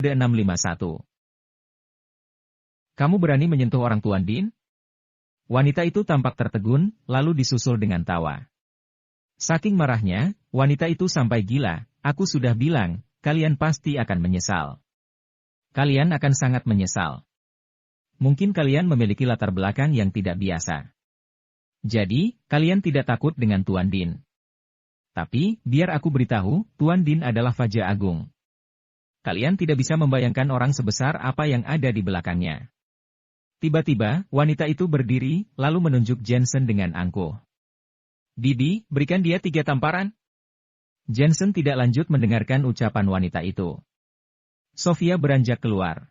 651. Kamu berani menyentuh orang Tuan Din? Wanita itu tampak tertegun, lalu disusul dengan tawa. Saking marahnya, wanita itu sampai gila. Aku sudah bilang, kalian pasti akan menyesal. Kalian akan sangat menyesal. Mungkin kalian memiliki latar belakang yang tidak biasa. Jadi, kalian tidak takut dengan Tuan Din. Tapi, biar aku beritahu, Tuan Din adalah Faja Agung. Kalian tidak bisa membayangkan orang sebesar apa yang ada di belakangnya. Tiba-tiba, wanita itu berdiri, lalu menunjuk Jensen dengan angkuh. Bibi, berikan dia 3 tamparan. Jensen tidak lanjut mendengarkan ucapan wanita itu. Sofia beranjak keluar.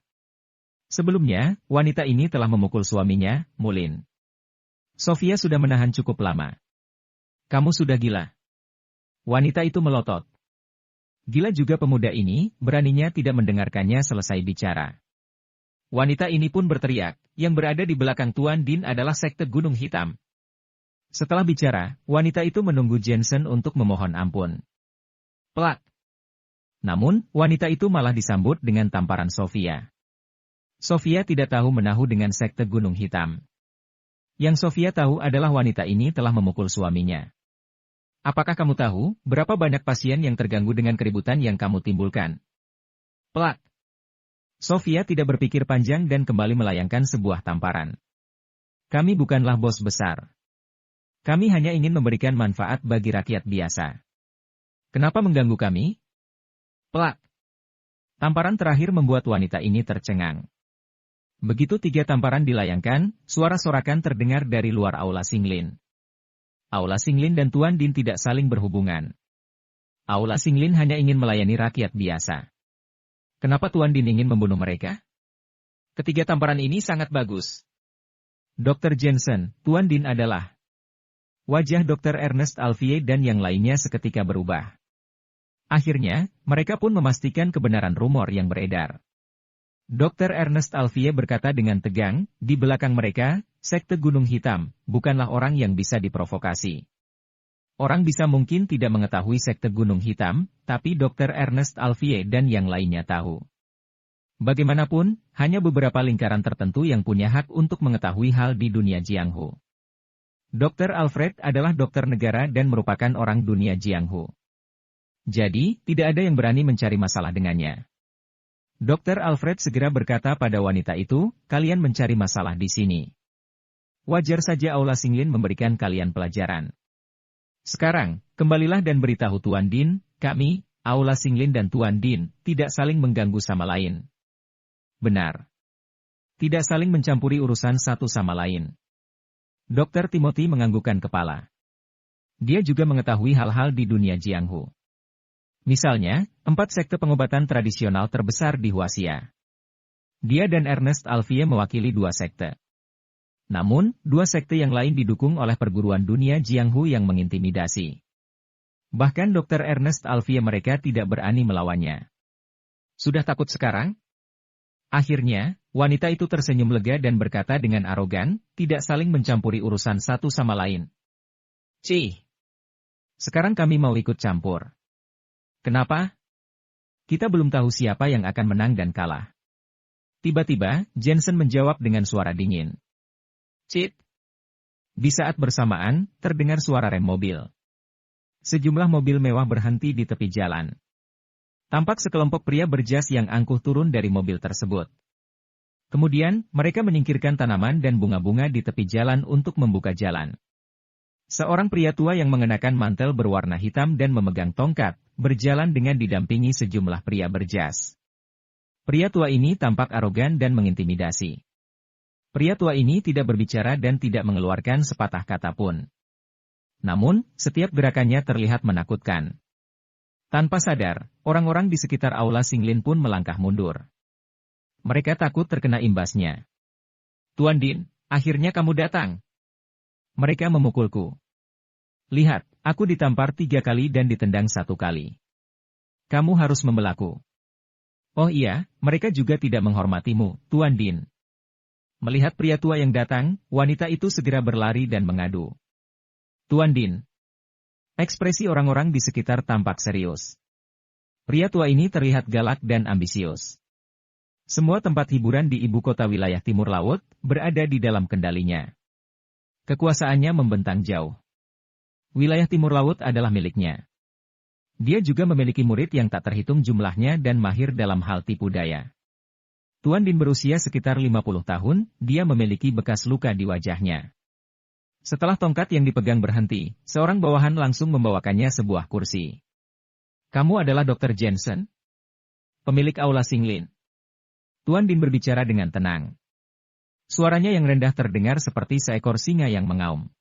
Sebelumnya, wanita ini telah memukul suaminya, Mulin. Sofia sudah menahan cukup lama. Kamu sudah gila. Wanita itu melotot. Gila juga pemuda ini, beraninya tidak mendengarkannya selesai bicara. Wanita ini pun berteriak, yang berada di belakang Tuan Din adalah sekte Gunung Hitam. Setelah bicara, wanita itu menunggu Jensen untuk memohon ampun. Plak. Namun, wanita itu malah disambut dengan tamparan Sofia. Sofia tidak tahu menahu dengan sekte Gunung Hitam. Yang Sofia tahu adalah wanita ini telah memukul suaminya. Apakah kamu tahu, berapa banyak pasien yang terganggu dengan keributan yang kamu timbulkan? Plak. Sofia tidak berpikir panjang dan kembali melayangkan sebuah tamparan. Kami bukanlah bos besar. Kami hanya ingin memberikan manfaat bagi rakyat biasa. Kenapa mengganggu kami? Plak. Tamparan terakhir membuat wanita ini tercengang. Begitu 3 tamparan dilayangkan, suara sorakan terdengar dari luar Aula Singlin. Aula Singlin dan Tuan Din tidak saling berhubungan. Aula Singlin hanya ingin melayani rakyat biasa. Kenapa Tuan Din ingin membunuh mereka? Ketiga tamparan ini sangat bagus. Dr. Jensen, Tuan Din adalah... Wajah Dr. Ernest Alfie dan yang lainnya seketika berubah. Akhirnya, mereka pun memastikan kebenaran rumor yang beredar. Dr. Ernest Alfie berkata dengan tegang, di belakang mereka, sekte Gunung Hitam, bukanlah orang yang bisa diprovokasi. Orang bisa mungkin tidak mengetahui sekte Gunung Hitam, tapi Dr. Ernest Alfie dan yang lainnya tahu. Bagaimanapun, hanya beberapa lingkaran tertentu yang punya hak untuk mengetahui hal di dunia Jianghu. Dr. Alfred adalah dokter negara dan merupakan orang dunia Jianghu. Jadi, tidak ada yang berani mencari masalah dengannya. Dr. Alfred segera berkata pada wanita itu, kalian mencari masalah di sini. Wajar saja Aula Singlin memberikan kalian pelajaran. Sekarang, kembalilah dan beritahu Tuan Din, kami, Aula Singlin dan Tuan Din, tidak saling mengganggu sama lain. Benar. Tidak saling mencampuri urusan satu sama lain. Dr. Timothy menganggukkan kepala. Dia juga mengetahui hal-hal di dunia Jianghu. Misalnya, 4 sekte pengobatan tradisional terbesar di Huaxia. Dia dan Ernest Alfie mewakili 2 sekte. Namun, 2 sekte yang lain didukung oleh perguruan dunia Jianghu yang mengintimidasi. Bahkan Dr. Ernest Alfie mereka tidak berani melawannya. Sudah takut sekarang? Akhirnya, wanita itu tersenyum lega dan berkata dengan arogan, tidak saling mencampuri urusan satu sama lain. Cih! Sekarang kami mau ikut campur. Kenapa? Kita belum tahu siapa yang akan menang dan kalah. Tiba-tiba, Jensen menjawab dengan suara dingin. Cit! Di saat bersamaan, terdengar suara rem mobil. Sejumlah mobil mewah berhenti di tepi jalan. Tampak sekelompok pria berjas yang angkuh turun dari mobil tersebut. Kemudian, mereka menyingkirkan tanaman dan bunga-bunga di tepi jalan untuk membuka jalan. Seorang pria tua yang mengenakan mantel berwarna hitam dan memegang tongkat, berjalan dengan didampingi sejumlah pria berjas. Pria tua ini tampak arogan dan mengintimidasi. Pria tua ini tidak berbicara dan tidak mengeluarkan sepatah kata pun. Namun, setiap gerakannya terlihat menakutkan. Tanpa sadar, orang-orang di sekitar Aula Singlin pun melangkah mundur. Mereka takut terkena imbasnya. Tuan Din, akhirnya kamu datang. Mereka memukulku. Lihat, aku ditampar 3 kali dan ditendang 1 kali. Kamu harus membelaku. Oh iya, mereka juga tidak menghormatimu, Tuan Din. Melihat pria tua yang datang, wanita itu segera berlari dan mengadu. Tuan Din. Ekspresi orang-orang di sekitar tampak serius. Pria tua ini terlihat galak dan ambisius. Semua tempat hiburan di ibu kota wilayah timur laut berada di dalam kendalinya. Kekuasaannya membentang jauh. Wilayah timur laut adalah miliknya. Dia juga memiliki murid yang tak terhitung jumlahnya dan mahir dalam hal tipu daya. Tuan Din berusia sekitar 50 tahun, dia memiliki bekas luka di wajahnya. Setelah tongkat yang dipegang berhenti, seorang bawahan langsung membawakannya sebuah kursi. Kamu adalah Dr. Jensen? Pemilik aula Singlin. Tuan Din berbicara dengan tenang. Suaranya yang rendah terdengar seperti seekor singa yang mengaum.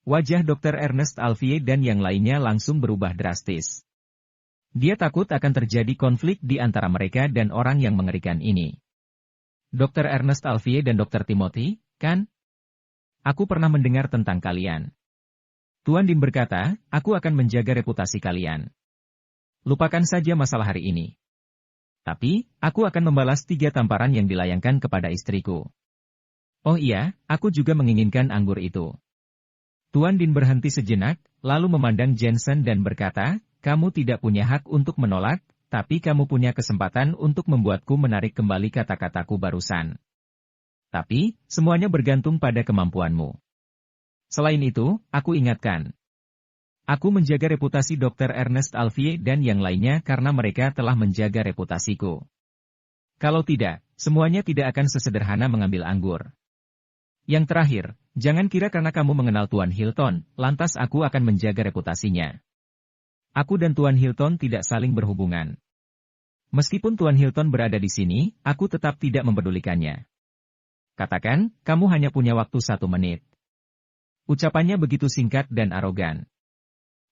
Wajah Dr. Ernest Alfier dan yang lainnya langsung berubah drastis. Dia takut akan terjadi konflik di antara mereka dan orang yang mengerikan ini. Dr. Ernest Alfier dan Dr. Timothy, kan? Aku pernah mendengar tentang kalian. Tuan Din berkata, aku akan menjaga reputasi kalian. Lupakan saja masalah hari ini. Tapi, aku akan membalas 3 tamparan yang dilayangkan kepada istriku. Oh iya, aku juga menginginkan anggur itu. Tuan Din berhenti sejenak, lalu memandang Jensen dan berkata, kamu tidak punya hak untuk menolak, tapi kamu punya kesempatan untuk membuatku menarik kembali kata-kataku barusan. Tapi, semuanya bergantung pada kemampuanmu. Selain itu, aku ingatkan. Aku menjaga reputasi Dr. Ernest Alfier dan yang lainnya karena mereka telah menjaga reputasiku. Kalau tidak, semuanya tidak akan sesederhana mengambil anggur. Yang terakhir, jangan kira karena kamu mengenal Tuan Hilton, lantas aku akan menjaga reputasinya. Aku dan Tuan Hilton tidak saling berhubungan. Meskipun Tuan Hilton berada di sini, aku tetap tidak mempedulikannya. Katakan, kamu hanya punya waktu 1 menit. Ucapannya begitu singkat dan arogan.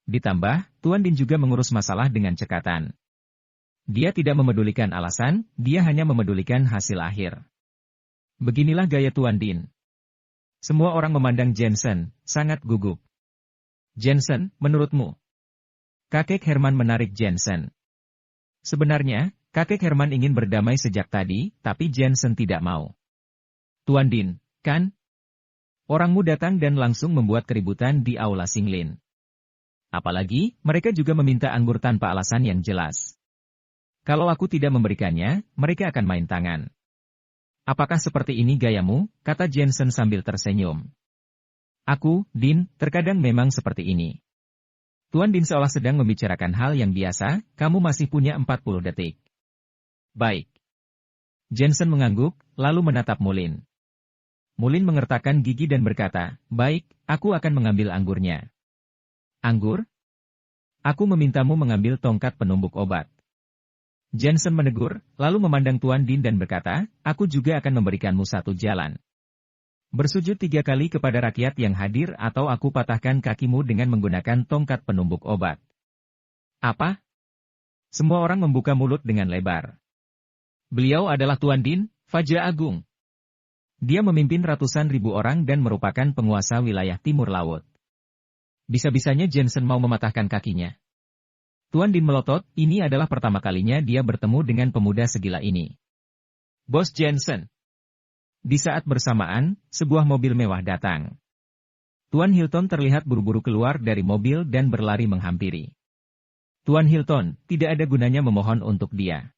Ditambah, Tuan Din juga mengurus masalah dengan cekatan. Dia tidak memedulikan alasan, dia hanya memedulikan hasil akhir. Beginilah gaya Tuan Din. Semua orang memandang Jensen, sangat gugup. Jensen, menurutmu? Kakek Herman menarik Jensen. Sebenarnya, kakek Herman ingin berdamai sejak tadi, tapi Jensen tidak mau. Tuan Din, kan? Orangmu datang dan langsung membuat keributan di aula Singlin. Apalagi, mereka juga meminta anggur tanpa alasan yang jelas. Kalau aku tidak memberikannya, mereka akan main tangan. Apakah seperti ini gayamu? Kata Jensen sambil tersenyum. Aku, Din, terkadang memang seperti ini. Tuan Din seolah sedang membicarakan hal yang biasa, kamu masih punya 40 detik. Baik. Jensen mengangguk, lalu menatap Mulin. Mulin mengertakkan gigi dan berkata, baik, aku akan mengambil anggurnya. Anggur? Aku memintamu mengambil tongkat penumbuk obat. Jensen menegur, lalu memandang Tuan Din dan berkata, aku juga akan memberikanmu 1 jalan. Bersujud 3 kali kepada rakyat yang hadir atau aku patahkan kakimu dengan menggunakan tongkat penumbuk obat. Apa? Semua orang membuka mulut dengan lebar. Beliau adalah Tuan Din, Faja Agung. Dia memimpin ratusan ribu orang dan merupakan penguasa wilayah timur laut. Bisa-bisanya Jensen mau mematahkan kakinya. Tuan Din melotot, ini adalah pertama kalinya dia bertemu dengan pemuda segila ini. Bos Jensen. Di saat bersamaan, sebuah mobil mewah datang. Tuan Hilton terlihat buru-buru keluar dari mobil dan berlari menghampiri. Tuan Hilton, tidak ada gunanya memohon untuk dia.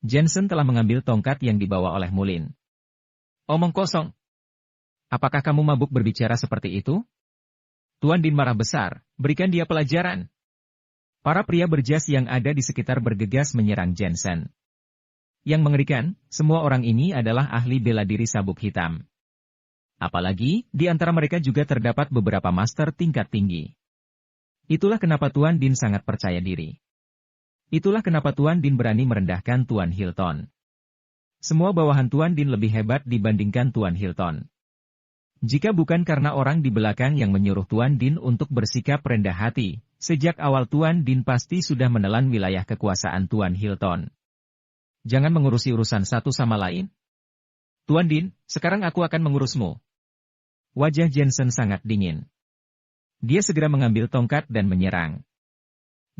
Jensen telah mengambil tongkat yang dibawa oleh Mulin. Omong kosong. Apakah kamu mabuk berbicara seperti itu? Tuan Din marah besar, berikan dia pelajaran. Para pria berjas yang ada di sekitar bergegas menyerang Jensen. Yang mengerikan, semua orang ini adalah ahli bela diri sabuk hitam. Apalagi, di antara mereka juga terdapat beberapa master tingkat tinggi. Itulah kenapa Tuan Din sangat percaya diri. Itulah kenapa Tuan Din berani merendahkan Tuan Hilton. Semua bawahan Tuan Din lebih hebat dibandingkan Tuan Hilton. Jika bukan karena orang di belakang yang menyuruh Tuan Din untuk bersikap rendah hati, sejak awal Tuan Din pasti sudah menelan wilayah kekuasaan Tuan Hilton. Jangan mengurusi urusan satu sama lain. Tuan Din, sekarang aku akan mengurusmu. Wajah Jensen sangat dingin. Dia segera mengambil tongkat dan menyerang.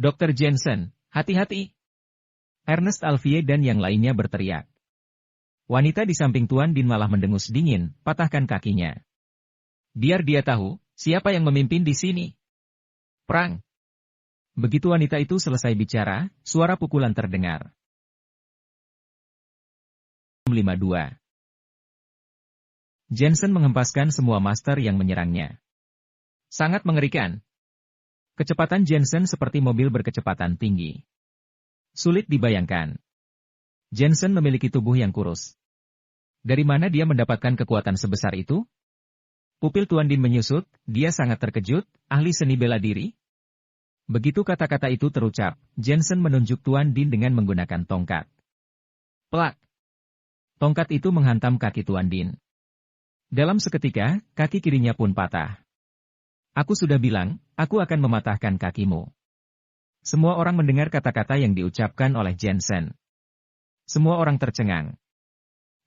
Dr. Jensen, hati-hati. Ernest Alfier dan yang lainnya berteriak. Wanita di samping Tuan Din malah mendengus dingin, patahkan kakinya. Biar dia tahu, siapa yang memimpin di sini. Perang. Begitu wanita itu selesai bicara, suara pukulan terdengar. 52. Jensen menghempaskan semua master yang menyerangnya. Sangat mengerikan. Kecepatan Jensen seperti mobil berkecepatan tinggi. Sulit dibayangkan. Jensen memiliki tubuh yang kurus. Dari mana dia mendapatkan kekuatan sebesar itu? Pupil Tuan Din menyusut, dia sangat terkejut, ahli seni bela diri. Begitu kata-kata itu terucap, Jensen menunjuk Tuan Din dengan menggunakan tongkat. Plak! Tongkat itu menghantam kaki Tuan Din. Dalam seketika, kaki kirinya pun patah. Aku sudah bilang, aku akan mematahkan kakimu. Semua orang mendengar kata-kata yang diucapkan oleh Jensen. Semua orang tercengang.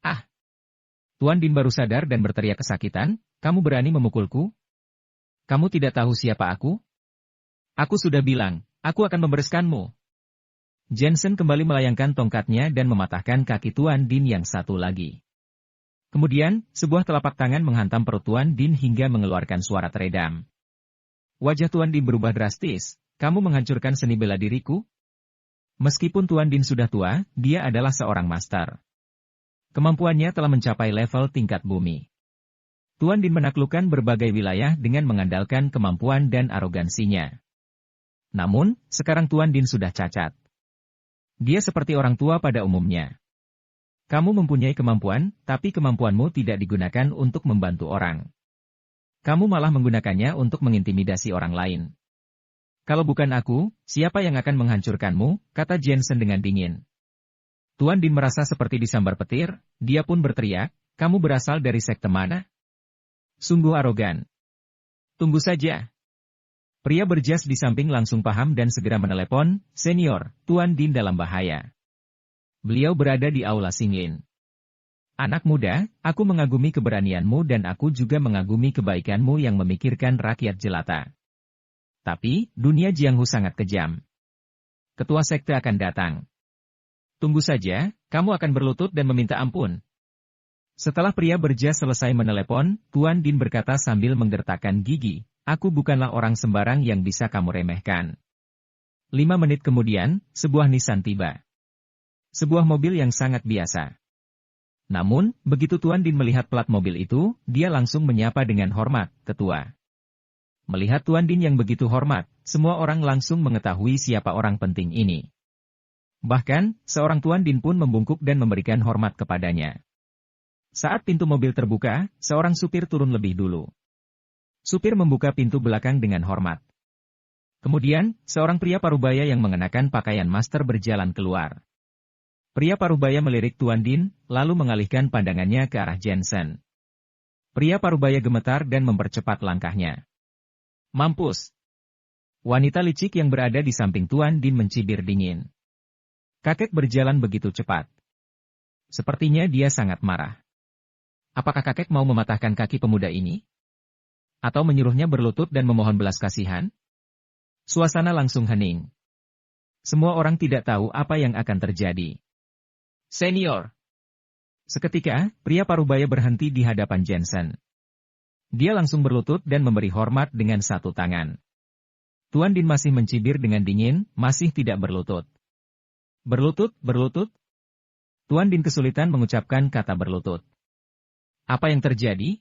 Ah! Tuan Din baru sadar dan berteriak kesakitan, kamu berani memukulku? Kamu tidak tahu siapa aku? Aku sudah bilang, aku akan membereskanmu. Jensen kembali melayangkan tongkatnya dan mematahkan kaki Tuan Din yang satu lagi. Kemudian, sebuah telapak tangan menghantam perut Tuan Din hingga mengeluarkan suara teredam. Wajah Tuan Din berubah drastis, kamu menghancurkan seni bela diriku? Meskipun Tuan Din sudah tua, dia adalah seorang master. Kemampuannya telah mencapai level tingkat bumi. Tuan Din menaklukkan berbagai wilayah dengan mengandalkan kemampuan dan arogansinya. Namun, sekarang Tuan Din sudah cacat. Dia seperti orang tua pada umumnya. Kamu mempunyai kemampuan, tapi kemampuanmu tidak digunakan untuk membantu orang. Kamu malah menggunakannya untuk mengintimidasi orang lain. Kalau bukan aku, siapa yang akan menghancurkanmu, kata Jensen dengan dingin. Tuan Din merasa seperti disambar petir, dia pun berteriak, kamu berasal dari sekte mana? Sungguh arogan. Tunggu saja. Pria berjas di samping langsung paham dan segera menelepon, Senior, Tuan Din dalam bahaya. Beliau berada di aula Singlin. Anak muda, aku mengagumi keberanianmu dan aku juga mengagumi kebaikanmu yang memikirkan rakyat jelata. Tapi, dunia Jianghu sangat kejam. Ketua sekte akan datang. Tunggu saja, kamu akan berlutut dan meminta ampun. Setelah pria berjas selesai menelepon, Tuan Din berkata sambil menggertakkan gigi, aku bukanlah orang sembarang yang bisa kamu remehkan. 5 menit kemudian, sebuah Nissan tiba. Sebuah mobil yang sangat biasa. Namun, begitu Tuan Din melihat plat mobil itu, dia langsung menyapa dengan hormat, Ketua. Melihat Tuan Din yang begitu hormat, semua orang langsung mengetahui siapa orang penting ini. Bahkan, seorang Tuan Din pun membungkuk dan memberikan hormat kepadanya. Saat pintu mobil terbuka, seorang supir turun lebih dulu. Supir membuka pintu belakang dengan hormat. Kemudian, seorang pria parubaya yang mengenakan pakaian master berjalan keluar. Pria parubaya melirik Tuan Din, lalu mengalihkan pandangannya ke arah Jensen. Pria parubaya gemetar dan mempercepat langkahnya. Mampus! Wanita licik yang berada di samping Tuan Din mencibir dingin. Kakek berjalan begitu cepat. Sepertinya dia sangat marah. Apakah kakek mau mematahkan kaki pemuda ini? Atau menyuruhnya berlutut dan memohon belas kasihan? Suasana langsung hening. Semua orang tidak tahu apa yang akan terjadi. Senior. Seketika, pria parubaya berhenti di hadapan Jensen. Dia langsung berlutut dan memberi hormat dengan satu tangan. Tuan Din masih mencibir dengan dingin, masih tidak berlutut. Berlutut, berlutut. Tuan Din kesulitan mengucapkan kata berlutut. Apa yang terjadi?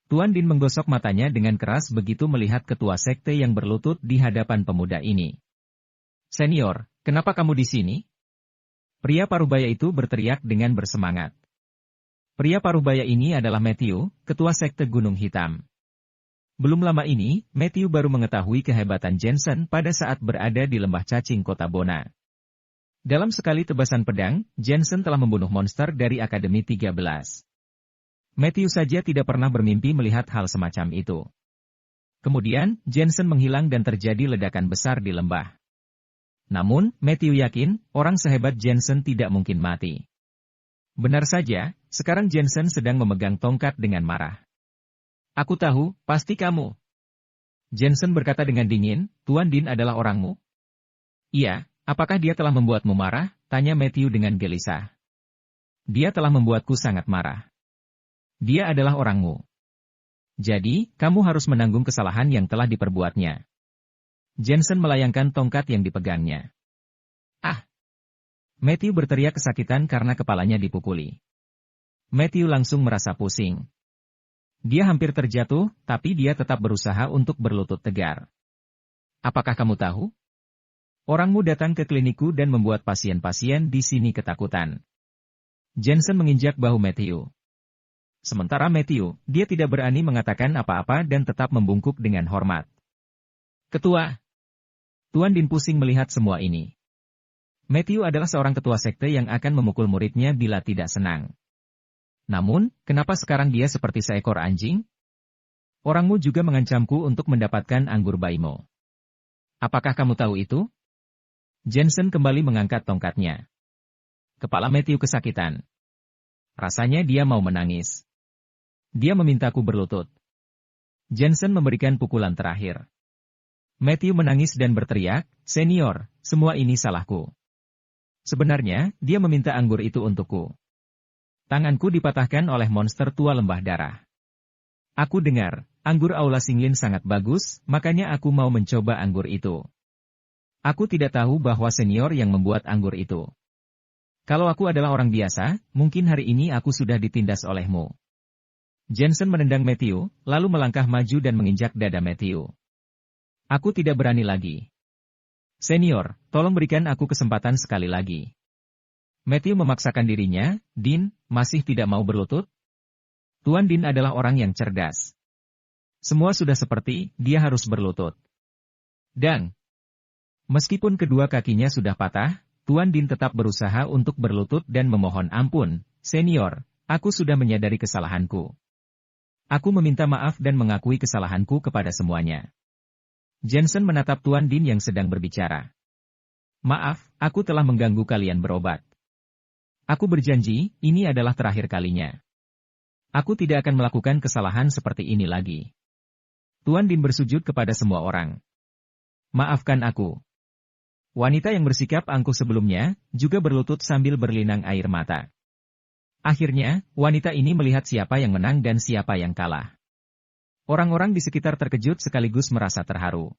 Tuan Din menggosok matanya dengan keras begitu melihat ketua sekte yang berlutut di hadapan pemuda ini. Senior, kenapa kamu di sini? Pria parubaya itu berteriak dengan bersemangat. Pria parubaya ini adalah Matthew, ketua sekte Gunung Hitam. Belum lama ini, Matthew baru mengetahui kehebatan Jensen pada saat berada di lembah cacing kota Bona. Dalam sekali tebasan pedang, Jensen telah membunuh monster dari Akademi 13. Matthew saja tidak pernah bermimpi melihat hal semacam itu. Kemudian, Jensen menghilang dan terjadi ledakan besar di lembah. Namun, Matthew yakin, orang sehebat Jensen tidak mungkin mati. Benar saja, sekarang Jensen sedang memegang tongkat dengan marah. Aku tahu, pasti kamu. Jensen berkata dengan dingin, Tuan Din adalah orangmu? Iya, apakah dia telah membuatmu marah? Tanya Matthew dengan gelisah. Dia telah membuatku sangat marah. Dia adalah orangmu. Jadi, kamu harus menanggung kesalahan yang telah diperbuatnya. Jensen melayangkan tongkat yang dipegangnya. Ah! Matthew berteriak kesakitan karena kepalanya dipukuli. Matthew langsung merasa pusing. Dia hampir terjatuh, tapi dia tetap berusaha untuk berlutut tegar. Apakah kamu tahu? Orangmu datang ke klinikku dan membuat pasien-pasien di sini ketakutan. Jensen menginjak bahu Matthew. Sementara Matthew, dia tidak berani mengatakan apa-apa dan tetap membungkuk dengan hormat. Ketua. Tuan Din pusing melihat semua ini. Matthew adalah seorang ketua sekte yang akan memukul muridnya bila tidak senang. Namun, kenapa sekarang dia seperti seekor anjing? Orangmu juga mengancamku untuk mendapatkan anggur baimo. Apakah kamu tahu itu? Jensen kembali mengangkat tongkatnya. Kepala Matthew kesakitan. Rasanya dia mau menangis. Dia memintaku berlutut. Jensen memberikan pukulan terakhir. Matthew menangis dan berteriak, "Senior, semua ini salahku. Sebenarnya, dia meminta anggur itu untukku. Tanganku dipatahkan oleh monster tua lembah darah. Aku dengar, anggur Aula Singlin sangat bagus, makanya aku mau mencoba anggur itu. Aku tidak tahu bahwa senior yang membuat anggur itu. Kalau aku adalah orang biasa, mungkin hari ini aku sudah ditindas olehmu." Jensen menendang Matthew, lalu melangkah maju dan menginjak dada Matthew. Aku tidak berani lagi. Senior, tolong berikan aku kesempatan sekali lagi. Matthew memaksakan dirinya, Din, masih tidak mau berlutut? Tuan Din adalah orang yang cerdas. Semua sudah seperti, dia harus berlutut. Dan, meskipun kedua kakinya sudah patah, Tuan Din tetap berusaha untuk berlutut dan memohon ampun, Senior, aku sudah menyadari kesalahanku. Aku meminta maaf dan mengakui kesalahanku kepada semuanya. Jensen menatap Tuan Din yang sedang berbicara. Maaf, aku telah mengganggu kalian berobat. Aku berjanji, ini adalah terakhir kalinya. Aku tidak akan melakukan kesalahan seperti ini lagi. Tuan Din bersujud kepada semua orang. Maafkan aku. Wanita yang bersikap angkuh sebelumnya, juga berlutut sambil berlinang air mata. Akhirnya, wanita ini melihat siapa yang menang dan siapa yang kalah. Orang-orang di sekitar terkejut sekaligus merasa terharu.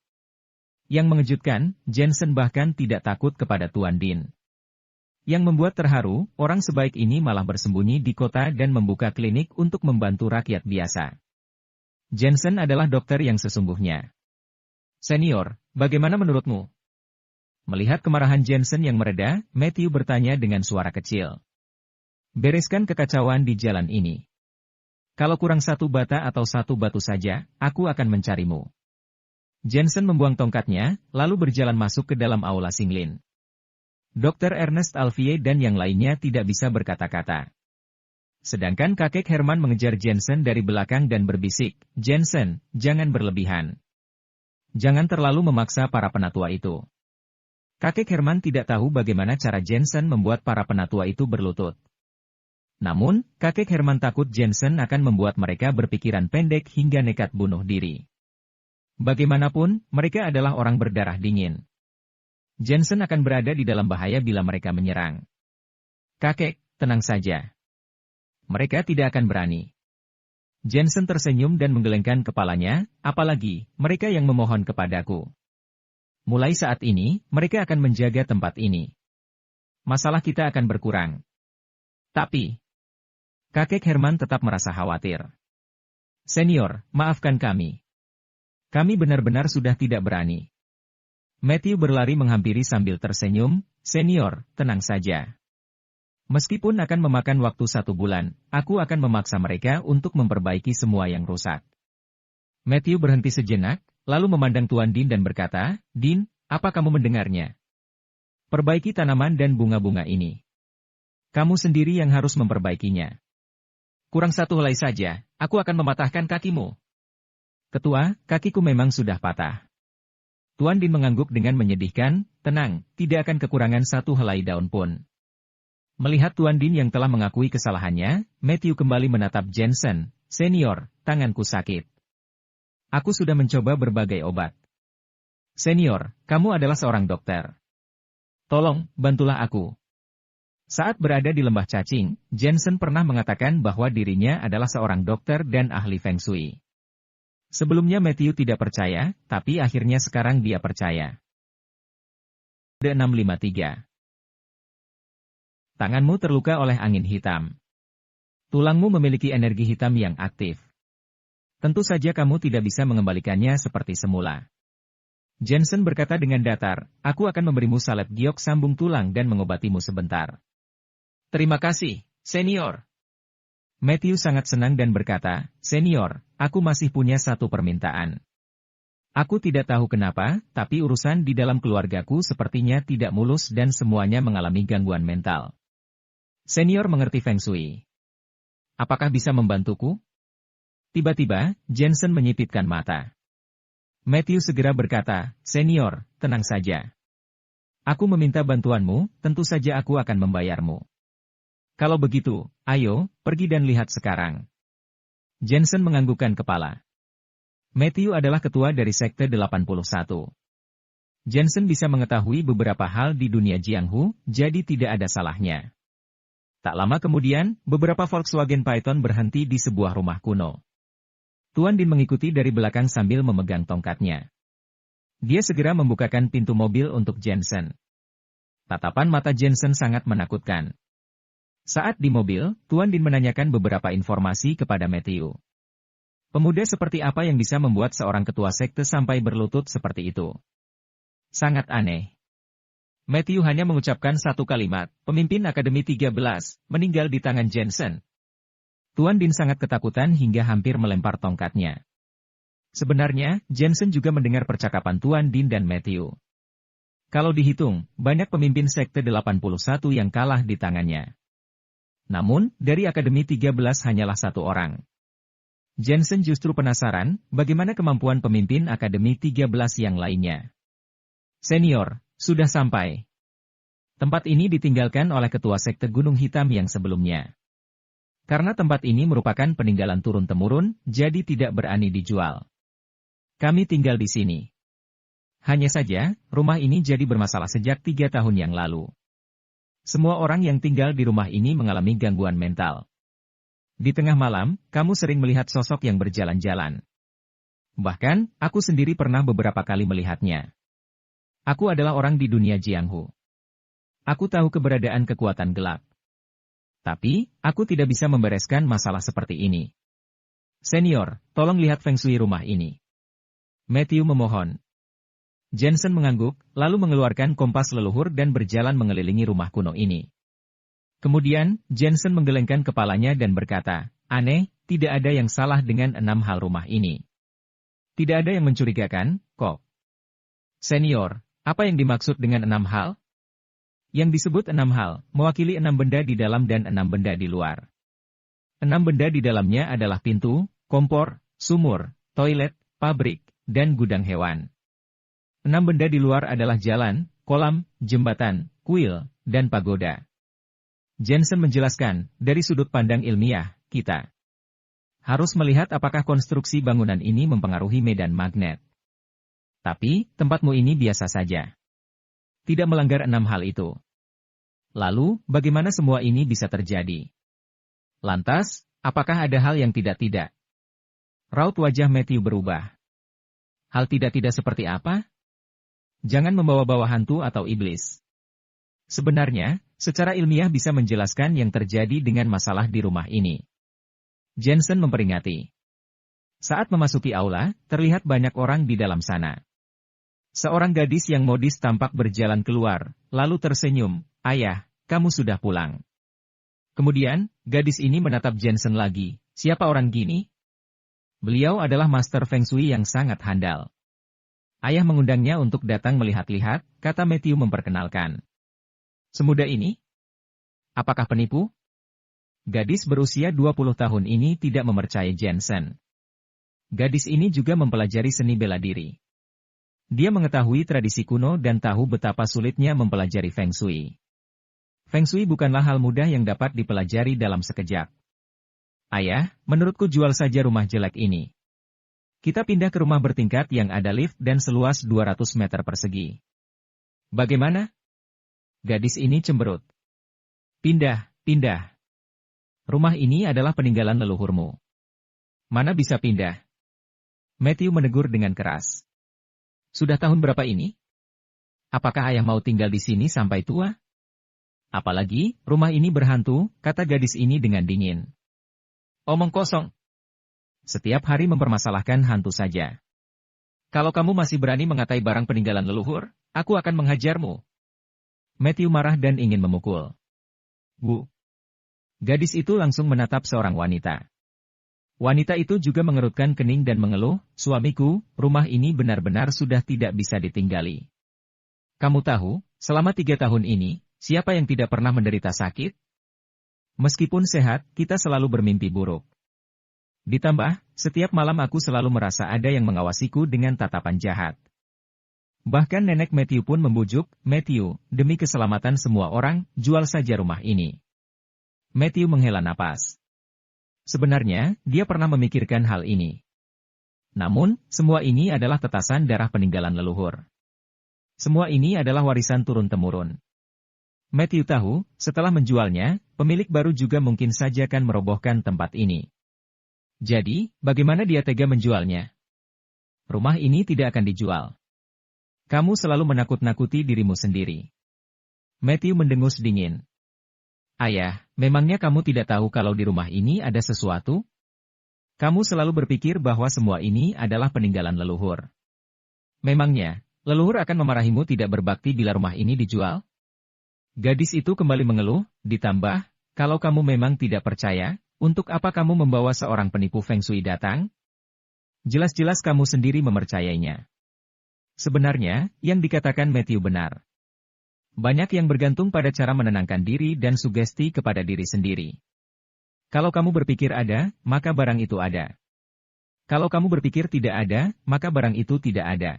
Yang mengejutkan, Jensen bahkan tidak takut kepada Tuan Din. Yang membuat terharu, orang sebaik ini malah bersembunyi di kota dan membuka klinik untuk membantu rakyat biasa. Jensen adalah dokter yang sesungguhnya. Senior, bagaimana menurutmu? Melihat kemarahan Jensen yang mereda, Matthew bertanya dengan suara kecil. Bereskan kekacauan di jalan ini. Kalau kurang satu bata atau satu batu saja, aku akan mencarimu. Jensen membuang tongkatnya, lalu berjalan masuk ke dalam aula Singlin. Dr. Ernest Alfie dan yang lainnya tidak bisa berkata-kata. Sedangkan kakek Herman mengejar Jensen dari belakang dan berbisik, Jensen, jangan berlebihan. Jangan terlalu memaksa para penatua itu. Kakek Herman tidak tahu bagaimana cara Jensen membuat para penatua itu berlutut. Namun, kakek Herman takut Jensen akan membuat mereka berpikiran pendek hingga nekat bunuh diri. Bagaimanapun, mereka adalah orang berdarah dingin. Jensen akan berada di dalam bahaya bila mereka menyerang. Kakek, tenang saja. Mereka tidak akan berani. Jensen tersenyum dan menggelengkan kepalanya, apalagi, mereka yang memohon kepadaku. Mulai saat ini, mereka akan menjaga tempat ini. Masalah kita akan berkurang. Tapi, kakek Herman tetap merasa khawatir. Senior, maafkan kami. Kami benar-benar sudah tidak berani. Matthew berlari menghampiri sambil tersenyum, Senior, tenang saja. Meskipun akan memakan waktu 1 bulan, aku akan memaksa mereka untuk memperbaiki semua yang rusak. Matthew berhenti sejenak, lalu memandang Tuan Din dan berkata, Din, apa kamu mendengarnya? Perbaiki tanaman dan bunga-bunga ini. Kamu sendiri yang harus memperbaikinya. Kurang 1 helai saja, aku akan mematahkan kakimu. Ketua, kakiku memang sudah patah. Tuan Din mengangguk dengan menyedihkan, tenang, tidak akan kekurangan 1 helai daun pun. Melihat Tuan Din yang telah mengakui kesalahannya, Matthew kembali menatap Jensen, Senior, tanganku sakit. Aku sudah mencoba berbagai obat. Senior, kamu adalah seorang dokter. Tolong, bantulah aku. Saat berada di lembah cacing, Jensen pernah mengatakan bahwa dirinya adalah seorang dokter dan ahli Feng Shui. Sebelumnya Matthew tidak percaya, tapi akhirnya sekarang dia percaya. 653. Tanganmu terluka oleh angin hitam. Tulangmu memiliki energi hitam yang aktif. Tentu saja kamu tidak bisa mengembalikannya seperti semula. Jensen berkata dengan datar, aku akan memberimu salep giok sambung tulang dan mengobatimu sebentar. Terima kasih, senior. Matthew sangat senang dan berkata, senior, aku masih punya satu permintaan. Aku tidak tahu kenapa, tapi urusan di dalam keluargaku sepertinya tidak mulus dan semuanya mengalami gangguan mental. Senior mengerti Feng Shui. Apakah bisa membantuku? Tiba-tiba, Jensen menyipitkan mata. Matthew segera berkata, senior, tenang saja. Aku meminta bantuanmu, tentu saja aku akan membayarmu. Kalau begitu, ayo, pergi dan lihat sekarang. Jensen menganggukkan kepala. Matthew adalah ketua dari Sekte 81. Jensen bisa mengetahui beberapa hal di dunia Jianghu, jadi tidak ada salahnya. Tak lama kemudian, beberapa Volkswagen Python berhenti di sebuah rumah kuno. Tuan Din mengikuti dari belakang sambil memegang tongkatnya. Dia segera membukakan pintu mobil untuk Jensen. Tatapan mata Jensen sangat menakutkan. Saat di mobil, Tuan Din menanyakan beberapa informasi kepada Matthew. Pemuda seperti apa yang bisa membuat seorang ketua sekte sampai berlutut seperti itu? Sangat aneh. Matthew hanya mengucapkan satu kalimat, pemimpin Akademi 13, meninggal di tangan Jensen. Tuan Din sangat ketakutan hingga hampir melempar tongkatnya. Sebenarnya, Jensen juga mendengar percakapan Tuan Din dan Matthew. Kalau dihitung, banyak pemimpin Sekte 81 yang kalah di tangannya. Namun, dari Akademi 13 hanyalah satu orang. Jensen justru penasaran, bagaimana kemampuan pemimpin Akademi 13 yang lainnya. Senior, sudah sampai. Tempat ini ditinggalkan oleh ketua Sekte Gunung Hitam yang sebelumnya. Karena tempat ini merupakan peninggalan turun-temurun, jadi tidak berani dijual. Kami tinggal di sini. Hanya saja, rumah ini jadi bermasalah sejak 3 tahun yang lalu. Semua orang yang tinggal di rumah ini mengalami gangguan mental. Di tengah malam, kamu sering melihat sosok yang berjalan-jalan. Bahkan, aku sendiri pernah beberapa kali melihatnya. Aku adalah orang di dunia Jianghu. Aku tahu keberadaan kekuatan gelap. Tapi, aku tidak bisa membereskan masalah seperti ini. Senior, tolong lihat Feng Shui rumah ini. Matthew memohon. Jensen mengangguk, lalu mengeluarkan kompas leluhur dan berjalan mengelilingi rumah kuno ini. Kemudian, Jensen menggelengkan kepalanya dan berkata, aneh, tidak ada yang salah dengan 6 hal rumah ini. Tidak ada yang mencurigakan, kok. Senior, apa yang dimaksud dengan 6 hal? Yang disebut 6 hal, mewakili 6 benda di dalam dan 6 benda di luar. 6 benda di dalamnya adalah pintu, kompor, sumur, toilet, pabrik, dan gudang hewan. 6 benda di luar adalah jalan, kolam, jembatan, kuil, dan pagoda. Jensen menjelaskan, dari sudut pandang ilmiah, kita harus melihat apakah konstruksi bangunan ini mempengaruhi medan magnet. Tapi, tempatmu ini biasa saja. Tidak melanggar 6 hal itu. Lalu, bagaimana semua ini bisa terjadi? Lantas, apakah ada hal yang tidak-tidak? Raut wajah Matthew berubah. Hal tidak-tidak seperti apa? Jangan membawa-bawa hantu atau iblis. Sebenarnya, secara ilmiah bisa menjelaskan yang terjadi dengan masalah di rumah ini. Jensen memperingati. Saat memasuki aula, terlihat banyak orang di dalam sana. Seorang gadis yang modis tampak berjalan keluar, lalu tersenyum, ayah, kamu sudah pulang. Kemudian, gadis ini menatap Jensen lagi, siapa orang gini? Beliau adalah master Feng Shui yang sangat handal. Ayah mengundangnya untuk datang melihat-lihat, kata Matthew memperkenalkan. Semudah ini? Apakah penipu? Gadis berusia 20 tahun ini tidak mempercayai Jensen. Gadis ini juga mempelajari seni bela diri. Dia mengetahui tradisi kuno dan tahu betapa sulitnya mempelajari Feng Shui. Feng Shui bukanlah hal mudah yang dapat dipelajari dalam sekejap. Ayah, menurutku jual saja rumah jelek ini. Kita pindah ke rumah bertingkat yang ada lift dan seluas 200 meter persegi. Bagaimana? Gadis ini cemberut. Pindah, pindah. Rumah ini adalah peninggalan leluhurmu. Mana bisa pindah? Matthew menegur dengan keras. Sudah tahun berapa ini? Apakah ayah mau tinggal di sini sampai tua? Apalagi, rumah ini berhantu, kata gadis ini dengan dingin. Omong kosong. Setiap hari mempermasalahkan hantu saja. Kalau kamu masih berani mengatai barang peninggalan leluhur, aku akan menghajarmu. Matthew marah dan ingin memukul. Bu. Gadis itu langsung menatap seorang wanita. Wanita itu juga mengerutkan kening dan mengeluh, suamiku, rumah ini benar-benar sudah tidak bisa ditinggali. Kamu tahu, selama 3 tahun ini, siapa yang tidak pernah menderita sakit? Meskipun sehat, kita selalu bermimpi buruk. Ditambah, setiap malam aku selalu merasa ada yang mengawasiku dengan tatapan jahat. Bahkan nenek Matthew pun membujuk, Matthew, demi keselamatan semua orang, jual saja rumah ini. Matthew menghela napas. Sebenarnya, dia pernah memikirkan hal ini. Namun, semua ini adalah tetasan darah peninggalan leluhur. Semua ini adalah warisan turun-temurun. Matthew tahu, setelah menjualnya, pemilik baru juga mungkin saja akan merobohkan tempat ini. Jadi, bagaimana dia tega menjualnya? Rumah ini tidak akan dijual. Kamu selalu menakut-nakuti dirimu sendiri. Matthew mendengus dingin. Ayah, memangnya kamu tidak tahu kalau di rumah ini ada sesuatu? Kamu selalu berpikir bahwa semua ini adalah peninggalan leluhur. Memangnya, leluhur akan memarahimu tidak berbakti bila rumah ini dijual? Gadis itu kembali mengeluh, ditambah, kalau kamu memang tidak percaya, untuk apa kamu membawa seorang penipu Feng Shui datang? Jelas-jelas kamu sendiri mempercayainya. Sebenarnya, yang dikatakan Matthew benar. Banyak yang bergantung pada cara menenangkan diri dan sugesti kepada diri sendiri. Kalau kamu berpikir ada, maka barang itu ada. Kalau kamu berpikir tidak ada, maka barang itu tidak ada.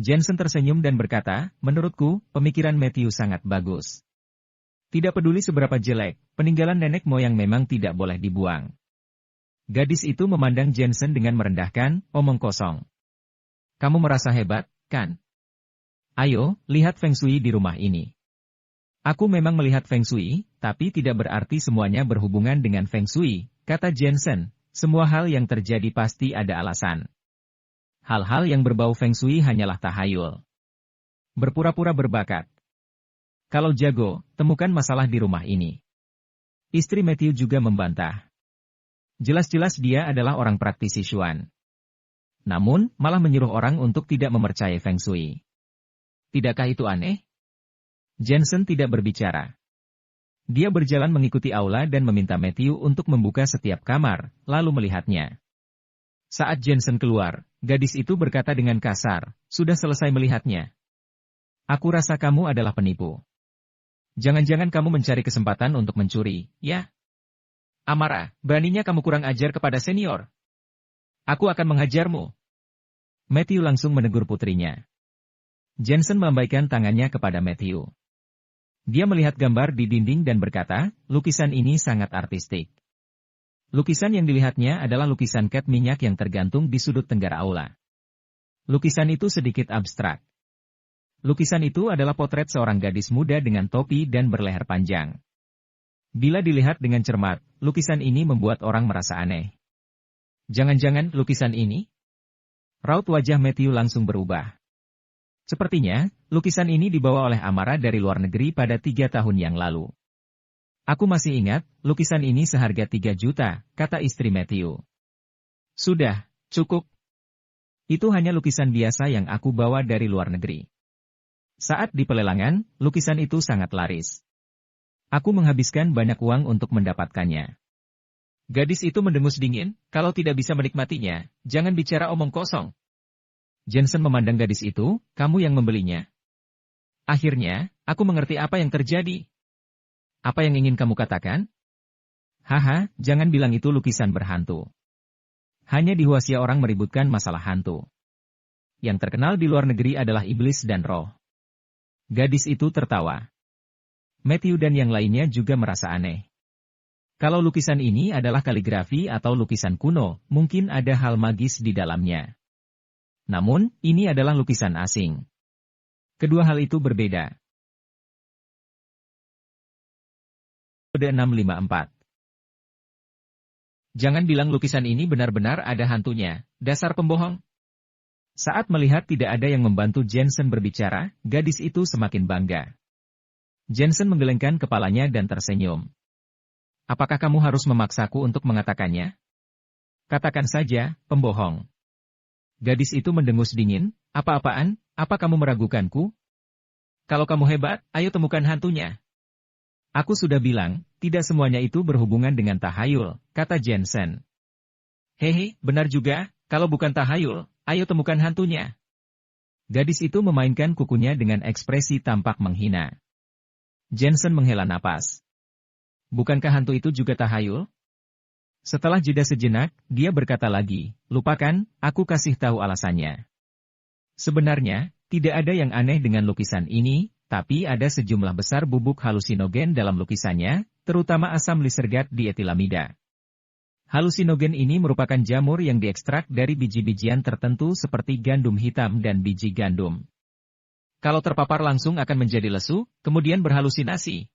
Jensen tersenyum dan berkata, menurutku, pemikiran Matthew sangat bagus. Tidak peduli seberapa jelek, peninggalan nenek moyang memang tidak boleh dibuang. Gadis itu memandang Jensen dengan merendahkan, omong kosong. Kamu merasa hebat, kan? Ayo, lihat Feng Shui di rumah ini. Aku memang melihat Feng Shui, tapi tidak berarti semuanya berhubungan dengan Feng Shui, kata Jensen. Semua hal yang terjadi pasti ada alasan. Hal-hal yang berbau Feng Shui hanyalah tahayul. Berpura-pura berbakat. Kalau jago, temukan masalah di rumah ini. Istri Matthew juga membantah. Jelas-jelas dia adalah orang praktisi Xuan. Namun, malah menyuruh orang untuk tidak mempercayai Feng Shui. Tidakkah itu aneh? Jensen tidak berbicara. Dia berjalan mengikuti aula dan meminta Matthew untuk membuka setiap kamar, lalu melihatnya. Saat Jensen keluar, gadis itu berkata dengan kasar, sudah selesai melihatnya. Aku rasa kamu adalah penipu. Jangan-jangan kamu mencari kesempatan untuk mencuri, ya? Amara, beraninya kamu kurang ajar kepada senior. Aku akan menghajarmu. Matthew langsung menegur putrinya. Jensen melambaikan tangannya kepada Matthew. Dia melihat gambar di dinding dan berkata, lukisan ini sangat artistik. Lukisan yang dilihatnya adalah lukisan cat minyak yang tergantung di sudut tenggara aula. Lukisan itu sedikit abstrak. Lukisan itu adalah potret seorang gadis muda dengan topi dan berleher panjang. Bila dilihat dengan cermat, lukisan ini membuat orang merasa aneh. Jangan-jangan lukisan ini? Raut wajah Matthew langsung berubah. Sepertinya, lukisan ini dibawa oleh Amara dari luar negeri pada 3 tahun yang lalu. Aku masih ingat, lukisan ini seharga 3 juta, kata istri Matthew. Sudah, cukup. Itu hanya lukisan biasa yang aku bawa dari luar negeri. Saat di pelelangan, lukisan itu sangat laris. Aku menghabiskan banyak uang untuk mendapatkannya. Gadis itu mendengus dingin, kalau tidak bisa menikmatinya, jangan bicara omong kosong. Jensen memandang gadis itu, kamu yang membelinya. Akhirnya, aku mengerti apa yang terjadi. Apa yang ingin kamu katakan? Haha, jangan bilang itu lukisan berhantu. Hanya dihuasia orang meributkan masalah hantu. Yang terkenal di luar negeri adalah iblis dan roh. Gadis itu tertawa. Matthew dan yang lainnya juga merasa aneh. Kalau lukisan ini adalah kaligrafi atau lukisan kuno, mungkin ada hal magis di dalamnya. Namun, ini adalah lukisan asing. Kedua hal itu berbeda. Kode 654. Jangan bilang lukisan ini benar-benar ada hantunya, dasar pembohong. Saat melihat tidak ada yang membantu Jensen berbicara, gadis itu semakin bangga. Jensen menggelengkan kepalanya dan tersenyum. Apakah kamu harus memaksaku untuk mengatakannya? Katakan saja, pembohong. Gadis itu mendengus dingin, apa-apaan, apa kamu meragukanku? Kalau kamu hebat, ayo temukan hantunya. Aku sudah bilang, tidak semuanya itu berhubungan dengan tahayul, kata Jensen. Hehe, benar juga, kalau bukan tahayul, ayo temukan hantunya. Gadis itu memainkan kukunya dengan ekspresi tampak menghina. Jensen menghela napas. Bukankah hantu itu juga tahayul? Setelah jeda sejenak, dia berkata lagi, lupakan, aku kasih tahu alasannya. Sebenarnya, tidak ada yang aneh dengan lukisan ini, tapi ada sejumlah besar bubuk halusinogen dalam lukisannya, terutama asam lisergat dietilamida. Halusinogen ini merupakan jamur yang diekstrak dari biji-bijian tertentu seperti gandum hitam dan biji gandum. Kalau terpapar langsung akan menjadi lesu, kemudian berhalusinasi.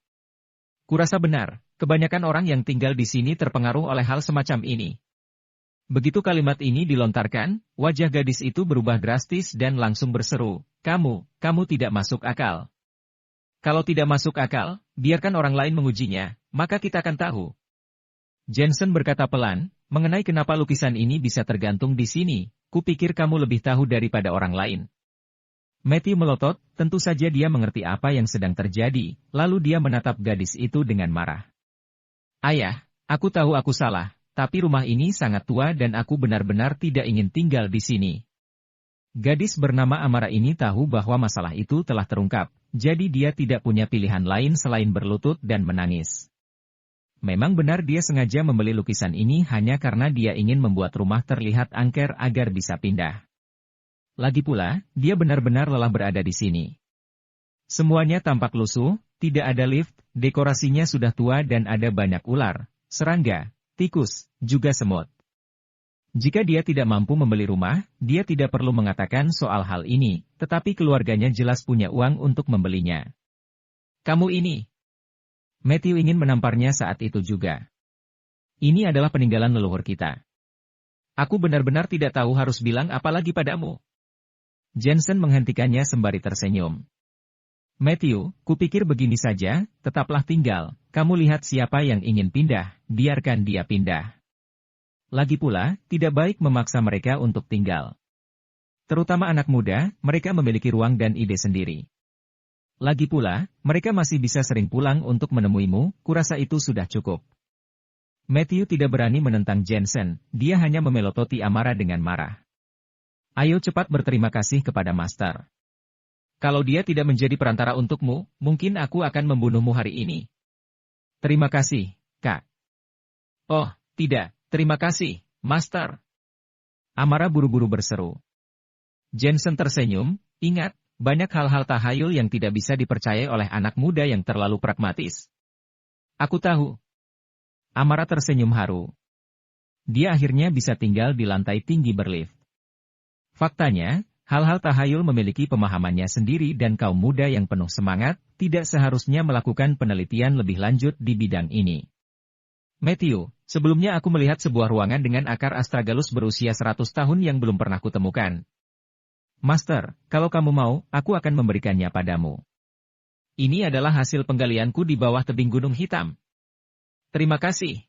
Kurasa benar, kebanyakan orang yang tinggal di sini terpengaruh oleh hal semacam ini. Begitu kalimat ini dilontarkan, wajah gadis itu berubah drastis dan langsung berseru, kamu tidak masuk akal. Kalau tidak masuk akal, biarkan orang lain mengujinya, maka kita akan tahu. Jensen berkata pelan, mengenai kenapa lukisan ini bisa tergantung di sini, kupikir kamu lebih tahu daripada orang lain. Matthew melotot, tentu saja dia mengerti apa yang sedang terjadi, lalu dia menatap gadis itu dengan marah. Ayah, aku tahu aku salah, tapi rumah ini sangat tua dan aku benar-benar tidak ingin tinggal di sini. Gadis bernama Amara ini tahu bahwa masalah itu telah terungkap, jadi dia tidak punya pilihan lain selain berlutut dan menangis. Memang benar dia sengaja membeli lukisan ini hanya karena dia ingin membuat rumah terlihat angker agar bisa pindah. Lagi pula, dia benar-benar lelah berada di sini. Semuanya tampak lusuh, tidak ada lift, dekorasinya sudah tua dan ada banyak ular, serangga, tikus, juga semut. Jika dia tidak mampu membeli rumah, dia tidak perlu mengatakan soal hal ini, tetapi keluarganya jelas punya uang untuk membelinya. Kamu ini. Matthew ingin menamparnya saat itu juga. Ini adalah peninggalan leluhur kita. Aku benar-benar tidak tahu harus bilang apa lagi padamu. Jensen menghentikannya sembari tersenyum. Matthew, kupikir begini saja, tetaplah tinggal, kamu lihat siapa yang ingin pindah, biarkan dia pindah. Lagi pula, tidak baik memaksa mereka untuk tinggal. Terutama anak muda, mereka memiliki ruang dan ide sendiri. Lagi pula, mereka masih bisa sering pulang untuk menemuimu, kurasa itu sudah cukup. Matthew tidak berani menentang Jensen, dia hanya memelototi Amara dengan marah. Ayo cepat berterima kasih kepada Master. Kalau dia tidak menjadi perantara untukmu, mungkin aku akan membunuhmu hari ini. Terima kasih, Kak. Oh, tidak, terima kasih, Master. Amara buru-buru berseru. Jensen tersenyum, ingat, banyak hal-hal tahayul yang tidak bisa dipercayai oleh anak muda yang terlalu pragmatis. Aku tahu. Amara tersenyum haru. Dia akhirnya bisa tinggal di lantai tinggi berlift. Faktanya, hal-hal tahayul memiliki pemahamannya sendiri dan kaum muda yang penuh semangat, tidak seharusnya melakukan penelitian lebih lanjut di bidang ini. Matthew, sebelumnya aku melihat sebuah ruangan dengan akar astragalus berusia 100 tahun yang belum pernah kutemukan. Master, kalau kamu mau, aku akan memberikannya padamu. Ini adalah hasil penggalianku di bawah tebing Gunung Hitam. Terima kasih.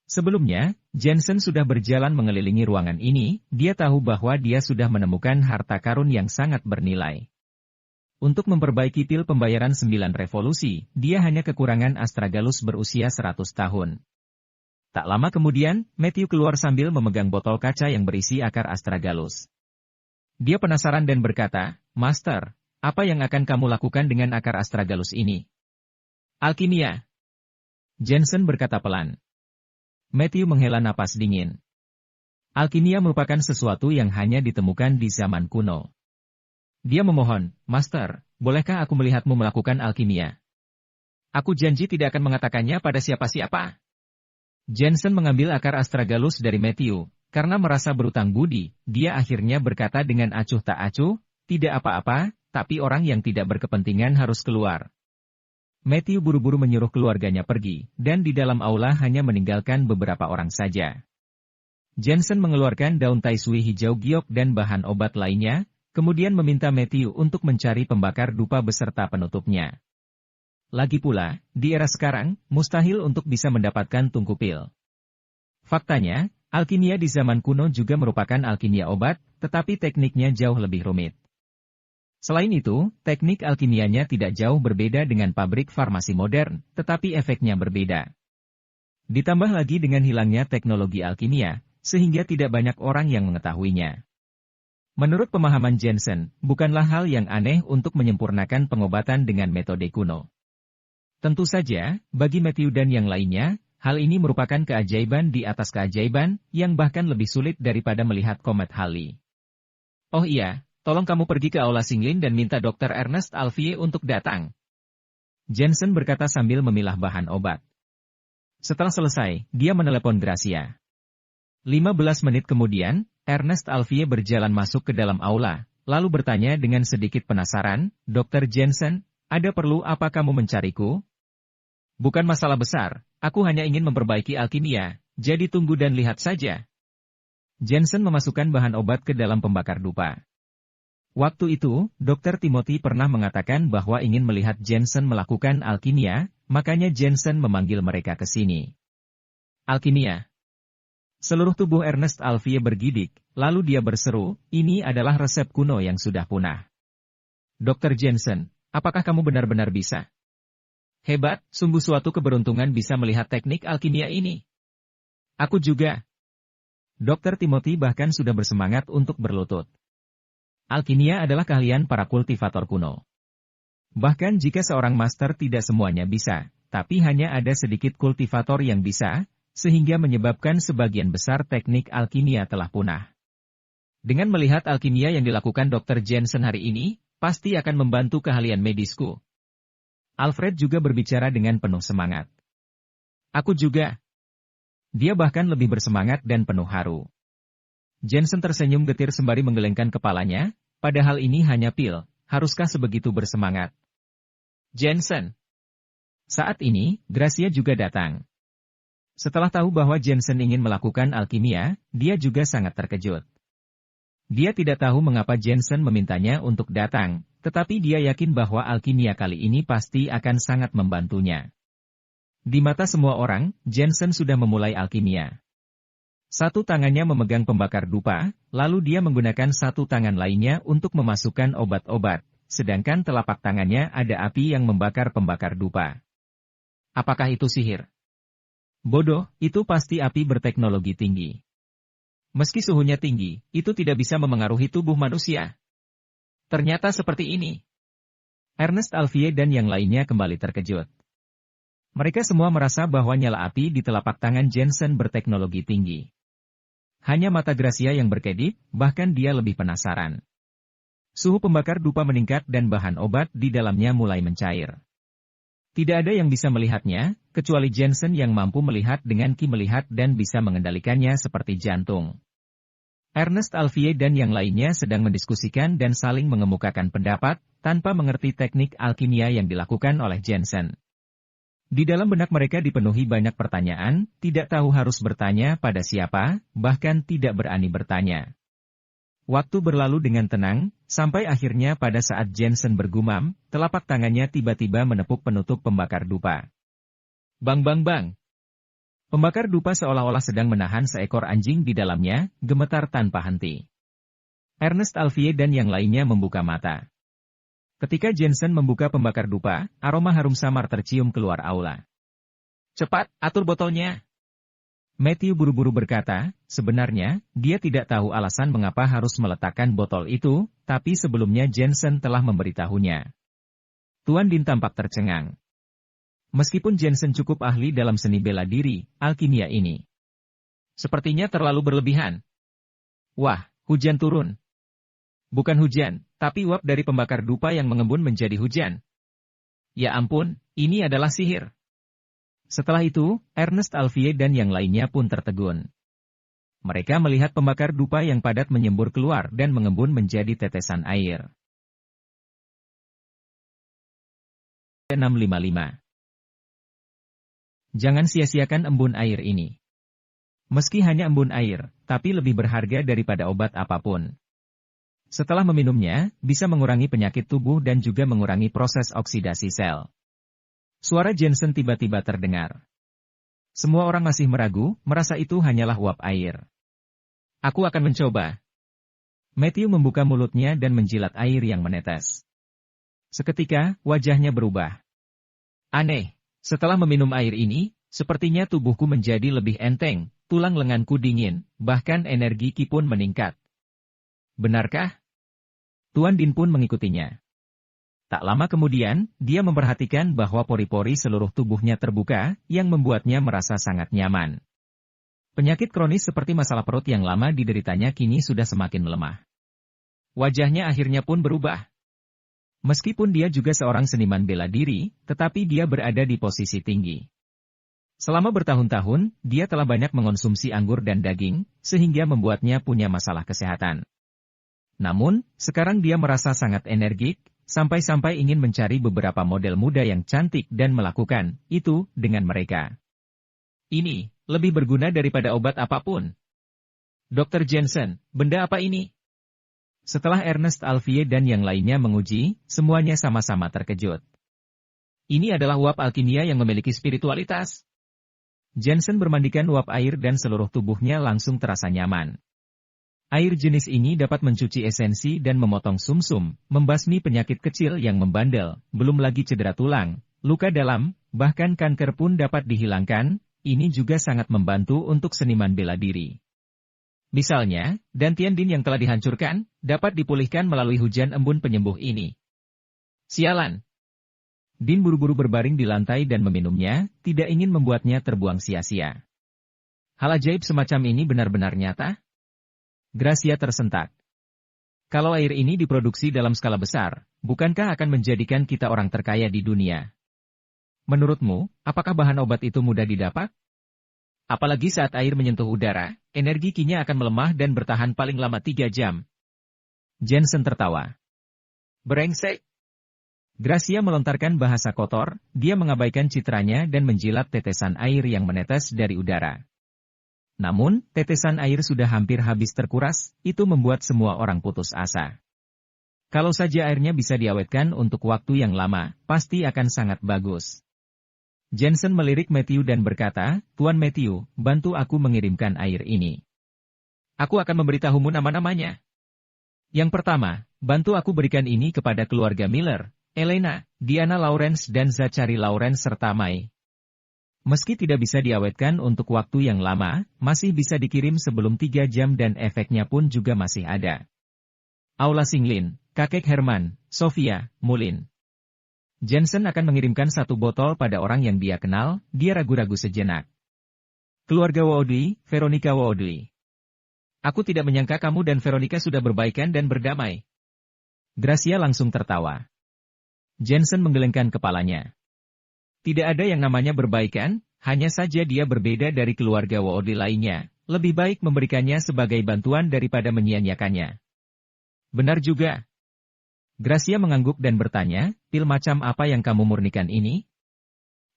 Sebelumnya, Jensen sudah berjalan mengelilingi ruangan ini, dia tahu bahwa dia sudah menemukan harta karun yang sangat bernilai. Untuk memperbaiki pil pembayaran 9 revolusi, dia hanya kekurangan astragalus berusia 100 tahun. Tak lama kemudian, Matthew keluar sambil memegang botol kaca yang berisi akar astragalus. Dia penasaran dan berkata, Master, apa yang akan kamu lakukan dengan akar astragalus ini? Alkimia. Jensen berkata pelan. Matthew menghela napas dingin. Alkimia merupakan sesuatu yang hanya ditemukan di zaman kuno. Dia memohon, Master, bolehkah aku melihatmu melakukan alkimia? Aku janji tidak akan mengatakannya pada siapa-siapa. Jensen mengambil akar astragalus dari Matthew. Karena merasa berutang budi, dia akhirnya berkata dengan acuh tak acuh, tidak apa-apa, tapi orang yang tidak berkepentingan harus keluar. Matthew buru-buru menyuruh keluarganya pergi, dan di dalam aula hanya meninggalkan beberapa orang saja. Jensen mengeluarkan daun taisui hijau giok dan bahan obat lainnya, kemudian meminta Matthew untuk mencari pembakar dupa beserta penutupnya. Lagi pula, di era sekarang, mustahil untuk bisa mendapatkan tungku pil. Faktanya, alkimia di zaman kuno juga merupakan alkimia obat, tetapi tekniknya jauh lebih rumit. Selain itu, teknik alkimianya tidak jauh berbeda dengan pabrik farmasi modern, tetapi efeknya berbeda. Ditambah lagi dengan hilangnya teknologi alkimia, sehingga tidak banyak orang yang mengetahuinya. Menurut pemahaman Jensen, bukanlah hal yang aneh untuk menyempurnakan pengobatan dengan metode kuno. Tentu saja, bagi Matthew dan yang lainnya, hal ini merupakan keajaiban di atas keajaiban, yang bahkan lebih sulit daripada melihat komet Halley. Oh iya, tolong kamu pergi ke Aula Singlin dan minta Dr. Ernest Alfie untuk datang. Jensen berkata sambil memilah bahan obat. Setelah selesai, dia menelepon Gracia. 15 menit kemudian, Ernest Alfie berjalan masuk ke dalam aula, lalu bertanya dengan sedikit penasaran, Dr. Jensen, ada perlu apa kamu mencariku? Bukan masalah besar, aku hanya ingin memperbaiki alkimia, jadi tunggu dan lihat saja. Jensen memasukkan bahan obat ke dalam pembakar dupa. Waktu itu, Dr. Timothy pernah mengatakan bahwa ingin melihat Jensen melakukan alkimia, makanya Jensen memanggil mereka ke sini. Alkimia. Seluruh tubuh Ernest Alfie bergidik, lalu dia berseru, ini adalah resep kuno yang sudah punah. Dr. Jensen, apakah kamu benar-benar bisa? Hebat, sungguh suatu keberuntungan bisa melihat teknik alkimia ini. Aku juga. Dr. Timothy bahkan sudah bersemangat untuk berlutut. Alkimia adalah keahlian para kultivator kuno. Bahkan jika seorang master tidak semuanya bisa, tapi hanya ada sedikit kultivator yang bisa, sehingga menyebabkan sebagian besar teknik alkimia telah punah. Dengan melihat alkimia yang dilakukan Dr. Jensen hari ini, pasti akan membantu keahlian medisku. Alfred juga berbicara dengan penuh semangat. Aku juga. Dia bahkan lebih bersemangat dan penuh haru. Jensen tersenyum getir sembari menggelengkan kepalanya, padahal ini hanya pil, haruskah sebegitu bersemangat? Jensen. Saat ini, Gracia juga datang. Setelah tahu bahwa Jensen ingin melakukan alkimia, dia juga sangat terkejut. Dia tidak tahu mengapa Jensen memintanya untuk datang, tetapi dia yakin bahwa alkimia kali ini pasti akan sangat membantunya. Di mata semua orang, Jensen sudah memulai alkimia. Satu tangannya memegang pembakar dupa, lalu dia menggunakan satu tangan lainnya untuk memasukkan obat-obat, sedangkan telapak tangannya ada api yang membakar pembakar dupa. Apakah itu sihir? Bodoh, itu pasti api berteknologi tinggi. Meski suhunya tinggi, itu tidak bisa memengaruhi tubuh manusia. Ternyata seperti ini. Ernest Alfie dan yang lainnya kembali terkejut. Mereka semua merasa bahwa nyala api di telapak tangan Jensen berteknologi tinggi. Hanya mata Gracia yang berkedip, bahkan dia lebih penasaran. Suhu pembakar dupa meningkat dan bahan obat di dalamnya mulai mencair. Tidak ada yang bisa melihatnya, kecuali Jensen yang mampu melihat dengan ki melihat dan bisa mengendalikannya seperti jantung. Ernest Alfie dan yang lainnya sedang mendiskusikan dan saling mengemukakan pendapat, tanpa mengerti teknik alkimia yang dilakukan oleh Jensen. Di dalam benak mereka dipenuhi banyak pertanyaan, tidak tahu harus bertanya pada siapa, bahkan tidak berani bertanya. Waktu berlalu dengan tenang, sampai akhirnya pada saat Jensen bergumam, telapak tangannya tiba-tiba menepuk penutup pembakar dupa. Bang bang bang. Pembakar dupa seolah-olah sedang menahan seekor anjing di dalamnya, gemetar tanpa henti. Ernest Alfie dan yang lainnya membuka mata. Ketika Jensen membuka pembakar dupa, aroma harum samar tercium keluar aula. Cepat, atur botolnya. Matthew buru-buru berkata, sebenarnya, dia tidak tahu alasan mengapa harus meletakkan botol itu, tapi sebelumnya Jensen telah memberitahunya. Tuan Din tampak tercengang. Meskipun Jensen cukup ahli dalam seni bela diri, alkimia ini sepertinya terlalu berlebihan. Wah, hujan turun. Bukan hujan, tapi uap dari pembakar dupa yang mengembun menjadi hujan. Ya ampun, ini adalah sihir. Setelah itu, Ernest Alfie dan yang lainnya pun tertegun. Mereka melihat pembakar dupa yang padat menyembur keluar dan mengembun menjadi tetesan air. 655. Jangan sia-siakan embun air ini. Meski hanya embun air, tapi lebih berharga daripada obat apapun. Setelah meminumnya, bisa mengurangi penyakit tubuh dan juga mengurangi proses oksidasi sel. Suara Jensen tiba-tiba terdengar. Semua orang masih meragu, merasa itu hanyalah uap air. Aku akan mencoba. Matthew membuka mulutnya dan menjilat air yang menetes. Seketika, wajahnya berubah. Aneh, setelah meminum air ini, sepertinya tubuhku menjadi lebih enteng, tulang lenganku dingin, bahkan energi Ki pun meningkat. Benarkah? Tuan Din pun mengikutinya. Tak lama kemudian, dia memperhatikan bahwa pori-pori seluruh tubuhnya terbuka, yang membuatnya merasa sangat nyaman. Penyakit kronis seperti masalah perut yang lama dideritanya kini sudah semakin melemah. Wajahnya akhirnya pun berubah. Meskipun dia juga seorang seniman bela diri, tetapi dia berada di posisi tinggi. Selama bertahun-tahun, dia telah banyak mengonsumsi anggur dan daging, sehingga membuatnya punya masalah kesehatan. Namun, sekarang dia merasa sangat energik, sampai-sampai ingin mencari beberapa model muda yang cantik dan melakukan itu dengan mereka. Ini lebih berguna daripada obat apapun. Dr. Jensen, benda apa ini? Setelah Ernest Alfier dan yang lainnya menguji, semuanya sama-sama terkejut. Ini adalah uap alkimia yang memiliki spiritualitas. Jensen bermandikan uap air dan seluruh tubuhnya langsung terasa nyaman. Air jenis ini dapat mencuci esensi dan memotong sumsum, membasmi penyakit kecil yang membandel, belum lagi cedera tulang, luka dalam, bahkan kanker pun dapat dihilangkan. Ini juga sangat membantu untuk seniman bela diri. Misalnya, Dantian Din yang telah dihancurkan, dapat dipulihkan melalui hujan embun penyembuh ini. Sialan! Din buru-buru berbaring di lantai dan meminumnya, tidak ingin membuatnya terbuang sia-sia. Hal ajaib semacam ini benar-benar nyata? Gracia tersentak. Kalau air ini diproduksi dalam skala besar, bukankah akan menjadikan kita orang terkaya di dunia? Menurutmu, apakah bahan obat itu mudah didapat? Apalagi saat air menyentuh udara, energi Ki-nya akan melemah dan bertahan paling lama 3 jam. Jensen tertawa. Brengsek! Gracia melontarkan bahasa kotor, dia mengabaikan citranya dan menjilat tetesan air yang menetes dari udara. Namun, tetesan air sudah hampir habis terkuras, itu membuat semua orang putus asa. Kalau saja airnya bisa diawetkan untuk waktu yang lama, pasti akan sangat bagus. Jensen melirik Matthew dan berkata, Tuan Matthew, bantu aku mengirimkan air ini. Aku akan memberitahumu nama-namanya. Yang pertama, bantu aku berikan ini kepada keluarga Miller, Elena, Diana Lawrence dan Zachary Lawrence serta Mai. Meski tidak bisa diawetkan untuk waktu yang lama, masih bisa dikirim sebelum 3 jam dan efeknya pun juga masih ada. Aula Singlin, Kakek Herman, Sofia, Mulin. Jensen akan mengirimkan 1 botol pada orang yang dia kenal, dia ragu-ragu sejenak. Keluarga Woodley, Veronica Woodley. Aku tidak menyangka kamu dan Veronica sudah berbaikan dan berdamai. Gracia langsung tertawa. Jensen menggelengkan kepalanya. Tidak ada yang namanya berbaikan, hanya saja dia berbeda dari keluarga Woodley lainnya. Lebih baik memberikannya sebagai bantuan daripada menyia-nyiakannya. Benar juga. Gracia mengangguk dan bertanya, pil macam apa yang kamu murnikan ini?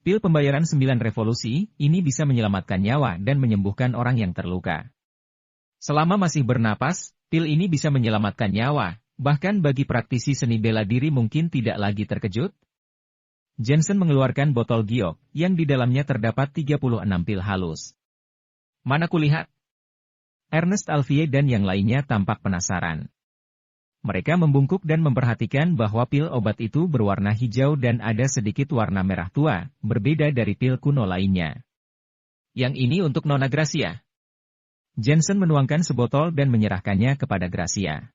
Pil pembayaran 9 revolusi, ini bisa menyelamatkan nyawa dan menyembuhkan orang yang terluka. Selama masih bernapas, pil ini bisa menyelamatkan nyawa, bahkan bagi praktisi seni bela diri mungkin tidak lagi terkejut. Jensen mengeluarkan botol giok, yang di dalamnya terdapat 36 pil halus. Mana kulihat? Ernest Alfier dan yang lainnya tampak penasaran. Mereka membungkuk dan memperhatikan bahwa pil obat itu berwarna hijau dan ada sedikit warna merah tua, berbeda dari pil kuno lainnya. Yang ini untuk Nona Gracia. Jensen menuangkan sebotol dan menyerahkannya kepada Gracia.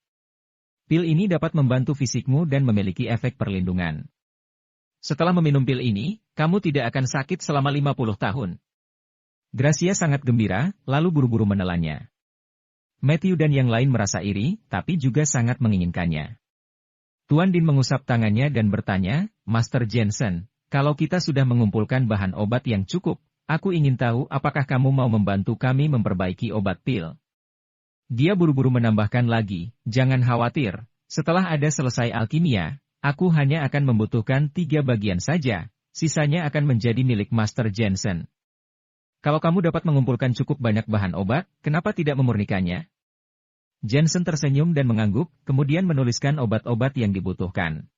Pil ini dapat membantu fisikmu dan memiliki efek perlindungan. Setelah meminum pil ini, kamu tidak akan sakit selama 50 tahun. Gracia sangat gembira, lalu buru-buru menelannya. Matthew dan yang lain merasa iri, tapi juga sangat menginginkannya. Tuan Din mengusap tangannya dan bertanya, Master Jensen, kalau kita sudah mengumpulkan bahan obat yang cukup, aku ingin tahu apakah kamu mau membantu kami memperbaiki obat pil. Dia buru-buru menambahkan lagi, jangan khawatir, setelah ada selesai alkimia, aku hanya akan membutuhkan 3 bagian saja, sisanya akan menjadi milik Master Jensen. Kalau kamu dapat mengumpulkan cukup banyak bahan obat, kenapa tidak memurnikannya? Jensen tersenyum dan mengangguk, kemudian menuliskan obat-obat yang dibutuhkan.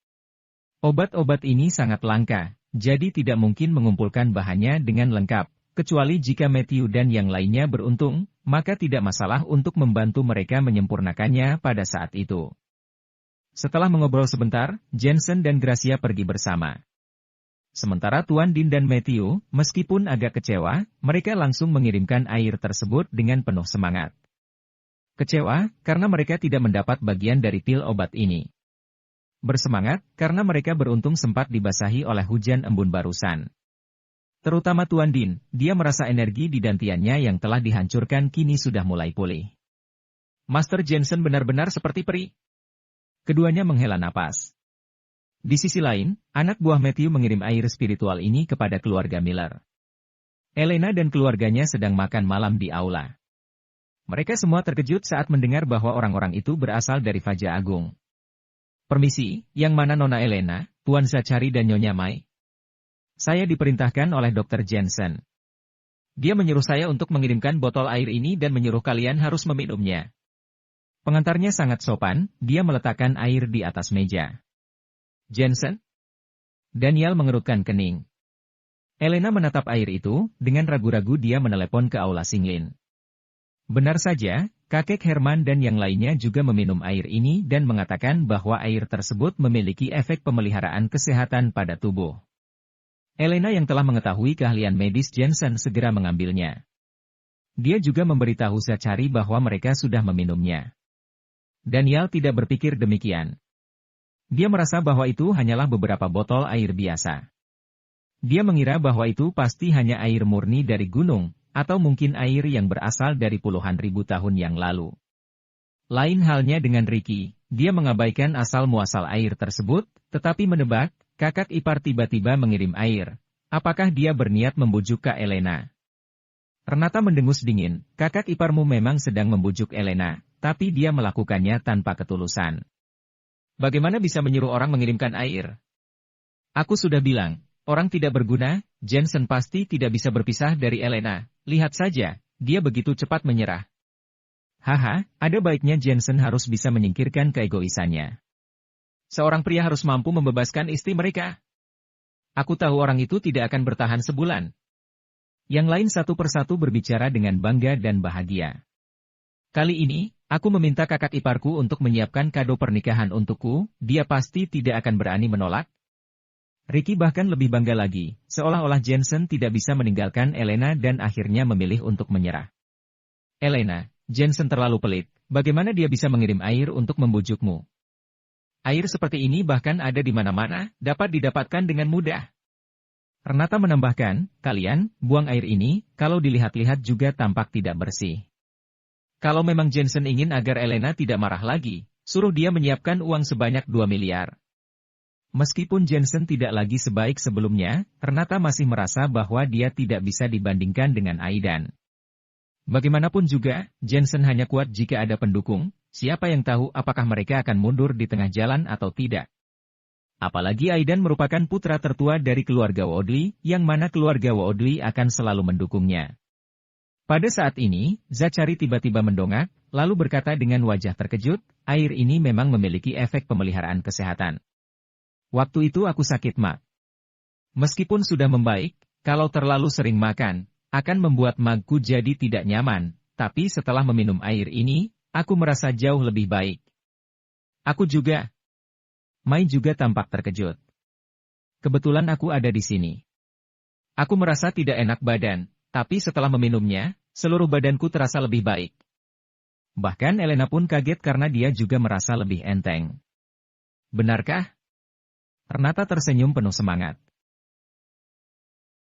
Obat-obat ini sangat langka, jadi tidak mungkin mengumpulkan bahannya dengan lengkap. Kecuali jika Matthew dan yang lainnya beruntung, maka tidak masalah untuk membantu mereka menyempurnakannya pada saat itu. Setelah mengobrol sebentar, Jensen dan Gracia pergi bersama. Sementara Tuan Dean dan Matthew, meskipun agak kecewa, mereka langsung mengirimkan air tersebut dengan penuh semangat. Kecewa, karena mereka tidak mendapat bagian dari pil obat ini. Bersemangat, karena mereka beruntung sempat dibasahi oleh hujan embun barusan. Terutama Tuan Dean, dia merasa energi di dantiannya yang telah dihancurkan kini sudah mulai pulih. Master Jensen benar-benar seperti peri. Keduanya menghela napas. Di sisi lain, anak buah Matthew mengirim air spiritual ini kepada keluarga Miller. Elena dan keluarganya sedang makan malam di aula. Mereka semua terkejut saat mendengar bahwa orang-orang itu berasal dari Faja Agung. Permisi, yang mana Nona Elena, Tuan Zachary dan Nyonya Mai? Saya diperintahkan oleh Dr. Jensen. Dia menyuruh saya untuk mengirimkan botol air ini dan menyuruh kalian harus meminumnya. Pengantarnya sangat sopan, dia meletakkan air di atas meja. Jensen? Daniel mengerutkan kening. Elena menatap air itu, dengan ragu-ragu dia menelepon ke aula Singlin. Benar saja, kakek Herman dan yang lainnya juga meminum air ini dan mengatakan bahwa air tersebut memiliki efek pemeliharaan kesehatan pada tubuh. Elena yang telah mengetahui keahlian medis Jensen segera mengambilnya. Dia juga memberitahu Zachary bahwa mereka sudah meminumnya. Daniel tidak berpikir demikian. Dia merasa bahwa itu hanyalah beberapa botol air biasa. Dia mengira bahwa itu pasti hanya air murni dari gunung, atau mungkin air yang berasal dari puluhan ribu tahun yang lalu. Lain halnya dengan Ricky, dia mengabaikan asal-muasal air tersebut, tetapi menebak, kakak ipar tiba-tiba mengirim air. Apakah dia berniat membujuk Kak Elena? Renata mendengus dingin, kakak iparmu memang sedang membujuk Elena, tapi dia melakukannya tanpa ketulusan. Bagaimana bisa menyuruh orang mengirimkan air? Aku sudah bilang, orang tidak berguna, Jensen pasti tidak bisa berpisah dari Elena. Lihat saja, dia begitu cepat menyerah. Haha, ada baiknya Jensen harus bisa menyingkirkan keegoisannya. Seorang pria harus mampu membebaskan istri mereka. Aku tahu orang itu tidak akan bertahan sebulan. Yang lain satu persatu berbicara dengan bangga dan bahagia. Kali ini, aku meminta kakak iparku untuk menyiapkan kado pernikahan untukku, dia pasti tidak akan berani menolak. Ricky bahkan lebih bangga lagi, seolah-olah Jensen tidak bisa meninggalkan Elena dan akhirnya memilih untuk menyerah. Elena, Jensen terlalu pelit, bagaimana dia bisa mengirim air untuk membujukmu? Air seperti ini bahkan ada di mana-mana, dapat didapatkan dengan mudah. Renata menambahkan, kalian, buang air ini, kalau dilihat-lihat juga tampak tidak bersih. Kalau memang Jensen ingin agar Elena tidak marah lagi, suruh dia menyiapkan uang sebanyak 2 miliar. Meskipun Jensen tidak lagi sebaik sebelumnya, Renata masih merasa bahwa dia tidak bisa dibandingkan dengan Aidan. Bagaimanapun juga, Jensen hanya kuat jika ada pendukung. Siapa yang tahu apakah mereka akan mundur di tengah jalan atau tidak. Apalagi Aidan merupakan putra tertua dari keluarga Woodley, yang mana keluarga Woodley akan selalu mendukungnya. Pada saat ini, Zachary tiba-tiba mendongak, lalu berkata dengan wajah terkejut, air ini memang memiliki efek pemeliharaan kesehatan. Waktu itu aku sakit mak. Meskipun sudah membaik, kalau terlalu sering makan, akan membuat magku jadi tidak nyaman, tapi setelah meminum air ini, aku merasa jauh lebih baik. Aku juga. Mai juga tampak terkejut. Kebetulan aku ada di sini. Aku merasa tidak enak badan, tapi setelah meminumnya, seluruh badanku terasa lebih baik. Bahkan Elena pun kaget karena dia juga merasa lebih enteng. Benarkah? Renata tersenyum penuh semangat.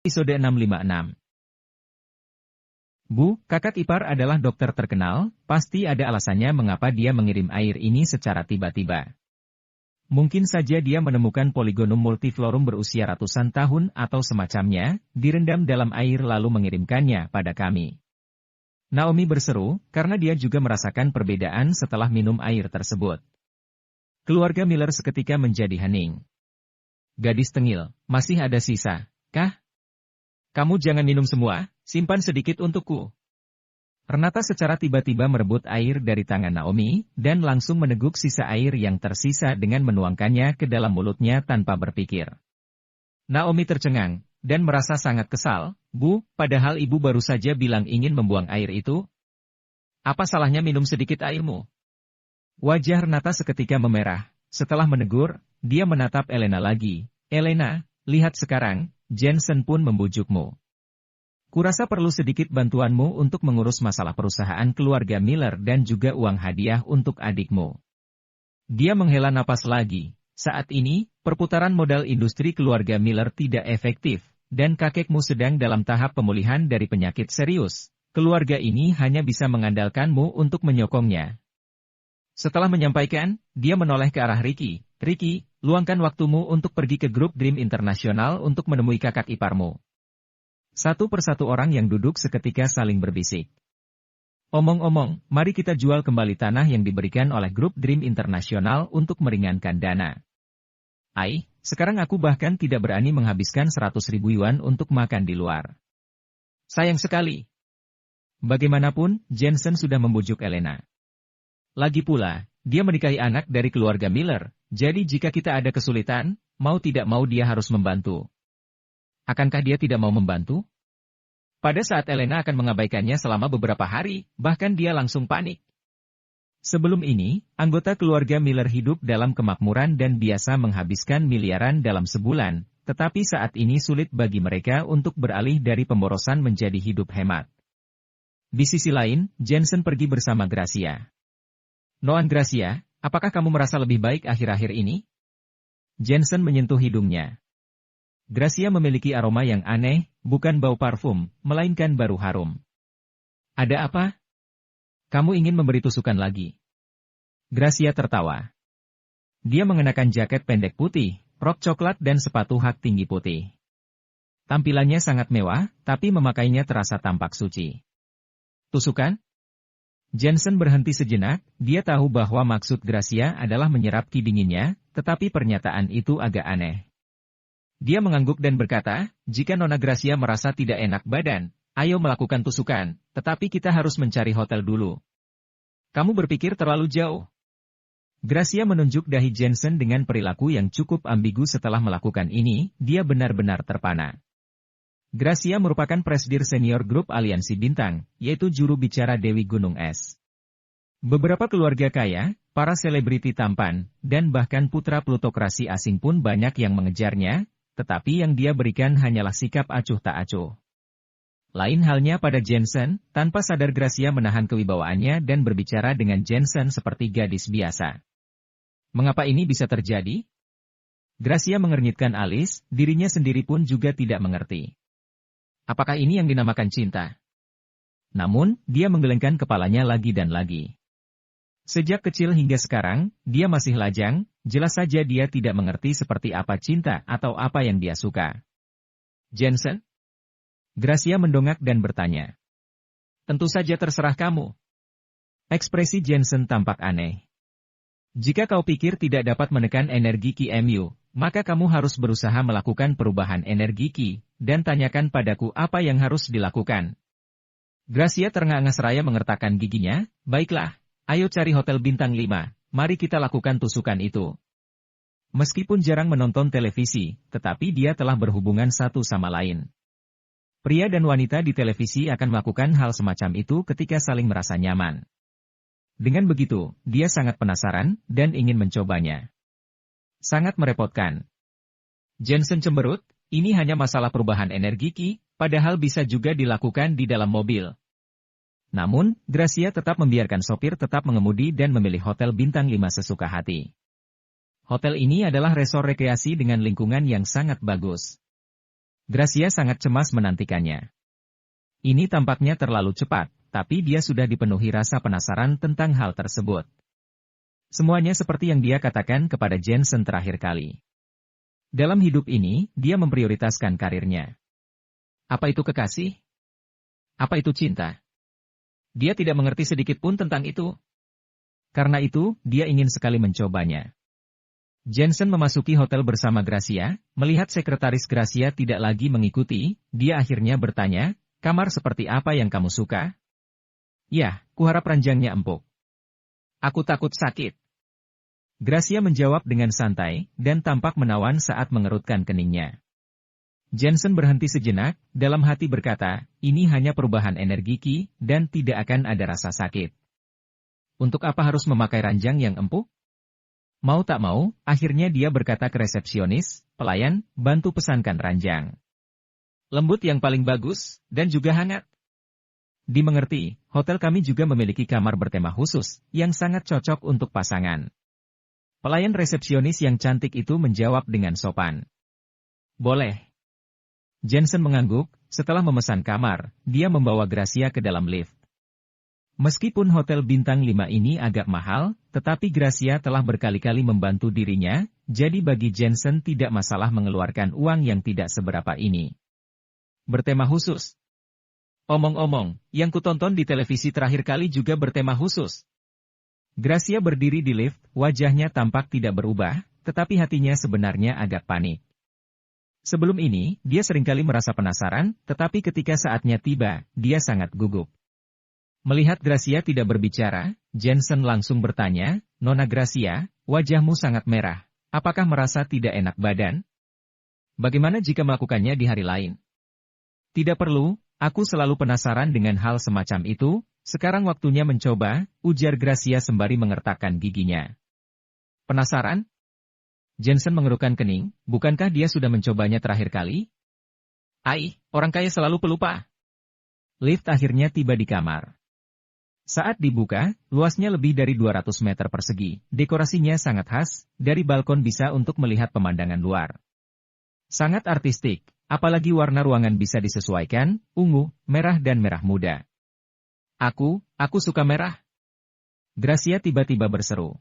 Episode 656. Bu, kakak ipar adalah dokter terkenal, pasti ada alasannya mengapa dia mengirim air ini secara tiba-tiba. Mungkin saja dia menemukan Polygonum multiflorum berusia ratusan tahun atau semacamnya, direndam dalam air lalu mengirimkannya pada kami. Naomi berseru, karena dia juga merasakan perbedaan setelah minum air tersebut. Keluarga Miller seketika menjadi hening. Gadis tengil, masih ada sisa, kah? Kamu jangan minum semua, simpan sedikit untukku. Renata secara tiba-tiba merebut air dari tangan Naomi, dan langsung meneguk sisa air yang tersisa dengan menuangkannya ke dalam mulutnya tanpa berpikir. Naomi tercengang, dan merasa sangat kesal. Bu, padahal ibu baru saja bilang ingin membuang air itu. Apa salahnya minum sedikit airmu? Wajah Renata seketika memerah. Setelah menegur, dia menatap Elena lagi. Elena, lihat sekarang, Jensen pun membujukmu. Kurasa perlu sedikit bantuanmu untuk mengurus masalah perusahaan keluarga Miller dan juga uang hadiah untuk adikmu. Dia menghela napas lagi. Saat ini, perputaran modal industri keluarga Miller tidak efektif, dan kakekmu sedang dalam tahap pemulihan dari penyakit serius. Keluarga ini hanya bisa mengandalkanmu untuk menyokongnya. Setelah menyampaikan, dia menoleh ke arah Ricky. Ricky, luangkan waktumu untuk pergi ke grup Dream Internasional untuk menemui kakak iparmu. Satu persatu orang yang duduk seketika saling berbisik. Omong-omong, mari kita jual kembali tanah yang diberikan oleh grup Dream Internasional untuk meringankan dana. Sekarang aku bahkan tidak berani menghabiskan 100.000 yuan untuk makan di luar. Sayang sekali. Bagaimanapun, Jensen sudah membujuk Elena. Lagi pula, dia menikahi anak dari keluarga Miller, jadi jika kita ada kesulitan, mau tidak mau dia harus membantu. Akankah dia tidak mau membantu? Pada saat Elena akan mengabaikannya selama beberapa hari, bahkan dia langsung panik. Sebelum ini, anggota keluarga Miller hidup dalam kemakmuran dan biasa menghabiskan miliaran dalam sebulan, tetapi saat ini sulit bagi mereka untuk beralih dari pemborosan menjadi hidup hemat. Di sisi lain, Jensen pergi bersama Gracia. Noan Gracia, apakah kamu merasa lebih baik akhir-akhir ini? Jensen menyentuh hidungnya. Gracia memiliki aroma yang aneh, bukan bau parfum, melainkan baru harum. Ada apa? Kamu ingin memberi tusukan lagi? Gracia tertawa. Dia mengenakan jaket pendek putih, rok coklat dan sepatu hak tinggi putih. Tampilannya sangat mewah, tapi memakainya terasa tampak suci. Tusukan? Jensen berhenti sejenak, dia tahu bahwa maksud Gracia adalah menyerap ki dinginnya, tetapi pernyataan itu agak aneh. Dia mengangguk dan berkata, jika Nona Gracia merasa tidak enak badan, ayo melakukan tusukan, tetapi kita harus mencari hotel dulu. Kamu berpikir terlalu jauh. Gracia menunjuk dahi Jensen dengan perilaku yang cukup ambigu setelah melakukan ini, dia benar-benar terpana. Gracia merupakan presidir senior grup Aliansi Bintang, yaitu juru bicara Dewi Gunung Es. Beberapa keluarga kaya, para selebriti tampan, dan bahkan putra plutokrasi asing pun banyak yang mengejarnya, tetapi yang dia berikan hanyalah sikap acuh tak acuh. Lain halnya pada Jensen, tanpa sadar Gracia menahan kewibawaannya dan berbicara dengan Jensen seperti gadis biasa. Mengapa ini bisa terjadi? Gracia mengernyitkan alis, dirinya sendiri pun juga tidak mengerti. Apakah ini yang dinamakan cinta? Namun, dia menggelengkan kepalanya lagi dan lagi. Sejak kecil hingga sekarang, dia masih lajang, jelas saja dia tidak mengerti seperti apa cinta atau apa yang dia suka. Jensen? Gracia mendongak dan bertanya. Tentu saja terserah kamu. Ekspresi Jensen tampak aneh. Jika kau pikir tidak dapat menekan energi Ki Mu, maka kamu harus berusaha melakukan perubahan energi Ki, dan tanyakan padaku apa yang harus dilakukan. Gracia terengah-engah seraya mengertakkan giginya, baiklah. Ayo cari hotel bintang 5, mari kita lakukan tusukan itu. Meskipun jarang menonton televisi, tetapi dia telah berhubungan satu sama lain. Pria dan wanita di televisi akan melakukan hal semacam itu ketika saling merasa nyaman. Dengan begitu, dia sangat penasaran dan ingin mencobanya. Sangat merepotkan. Jensen cemberut, ini hanya masalah perubahan energi Ki, padahal bisa juga dilakukan di dalam mobil. Namun, Gracia tetap membiarkan sopir tetap mengemudi dan memilih hotel bintang 5 sesuka hati. Hotel ini adalah resor rekreasi dengan lingkungan yang sangat bagus. Gracia sangat cemas menantikannya. Ini tampaknya terlalu cepat, tapi dia sudah dipenuhi rasa penasaran tentang hal tersebut. Semuanya seperti yang dia katakan kepada Jensen terakhir kali. Dalam hidup ini, dia memprioritaskan karirnya. Apa itu kekasih? Apa itu cinta? Dia tidak mengerti sedikit pun tentang itu. Karena itu, dia ingin sekali mencobanya. Jensen memasuki hotel bersama Gracia, melihat sekretaris Gracia tidak lagi mengikuti, dia akhirnya bertanya, kamar seperti apa yang kamu suka? Ya, kuharap ranjangnya empuk. Aku takut sakit. Gracia menjawab dengan santai, dan tampak menawan saat mengerutkan keningnya. Jensen berhenti sejenak, dalam hati berkata, ini hanya perubahan energi Ki, dan tidak akan ada rasa sakit. Untuk apa harus memakai ranjang yang empuk? Mau tak mau, akhirnya dia berkata ke resepsionis, pelayan, bantu pesankan ranjang. Lembut yang paling bagus, dan juga hangat. Dimengerti, hotel kami juga memiliki kamar bertema khusus, yang sangat cocok untuk pasangan. Pelayan resepsionis yang cantik itu menjawab dengan sopan. Boleh. Jensen mengangguk, setelah memesan kamar, dia membawa Gracia ke dalam lift. Meskipun hotel bintang 5 ini agak mahal, tetapi Gracia telah berkali-kali membantu dirinya, jadi bagi Jensen tidak masalah mengeluarkan uang yang tidak seberapa ini. Bertema khusus. Omong-omong, yang kutonton di televisi terakhir kali juga bertema khusus. Gracia berdiri di lift, wajahnya tampak tidak berubah, tetapi hatinya sebenarnya agak panik. Sebelum ini, dia seringkali merasa penasaran, tetapi ketika saatnya tiba, dia sangat gugup. Melihat Gracia tidak berbicara, Jensen langsung bertanya, Nona Gracia, wajahmu sangat merah. Apakah merasa tidak enak badan? Bagaimana jika melakukannya di hari lain? Tidak perlu, aku selalu penasaran dengan hal semacam itu, sekarang waktunya mencoba, ujar Gracia sembari mengertakkan giginya. Penasaran? Jensen mengerutkan kening, bukankah dia sudah mencobanya terakhir kali? Ai, orang kaya selalu pelupa. Lift akhirnya tiba di kamar. Saat dibuka, luasnya lebih dari 200 meter persegi, dekorasinya sangat khas, dari balkon bisa untuk melihat pemandangan luar. Sangat artistik, apalagi warna ruangan bisa disesuaikan, ungu, merah dan merah muda. Aku suka merah. Gracia tiba-tiba berseru.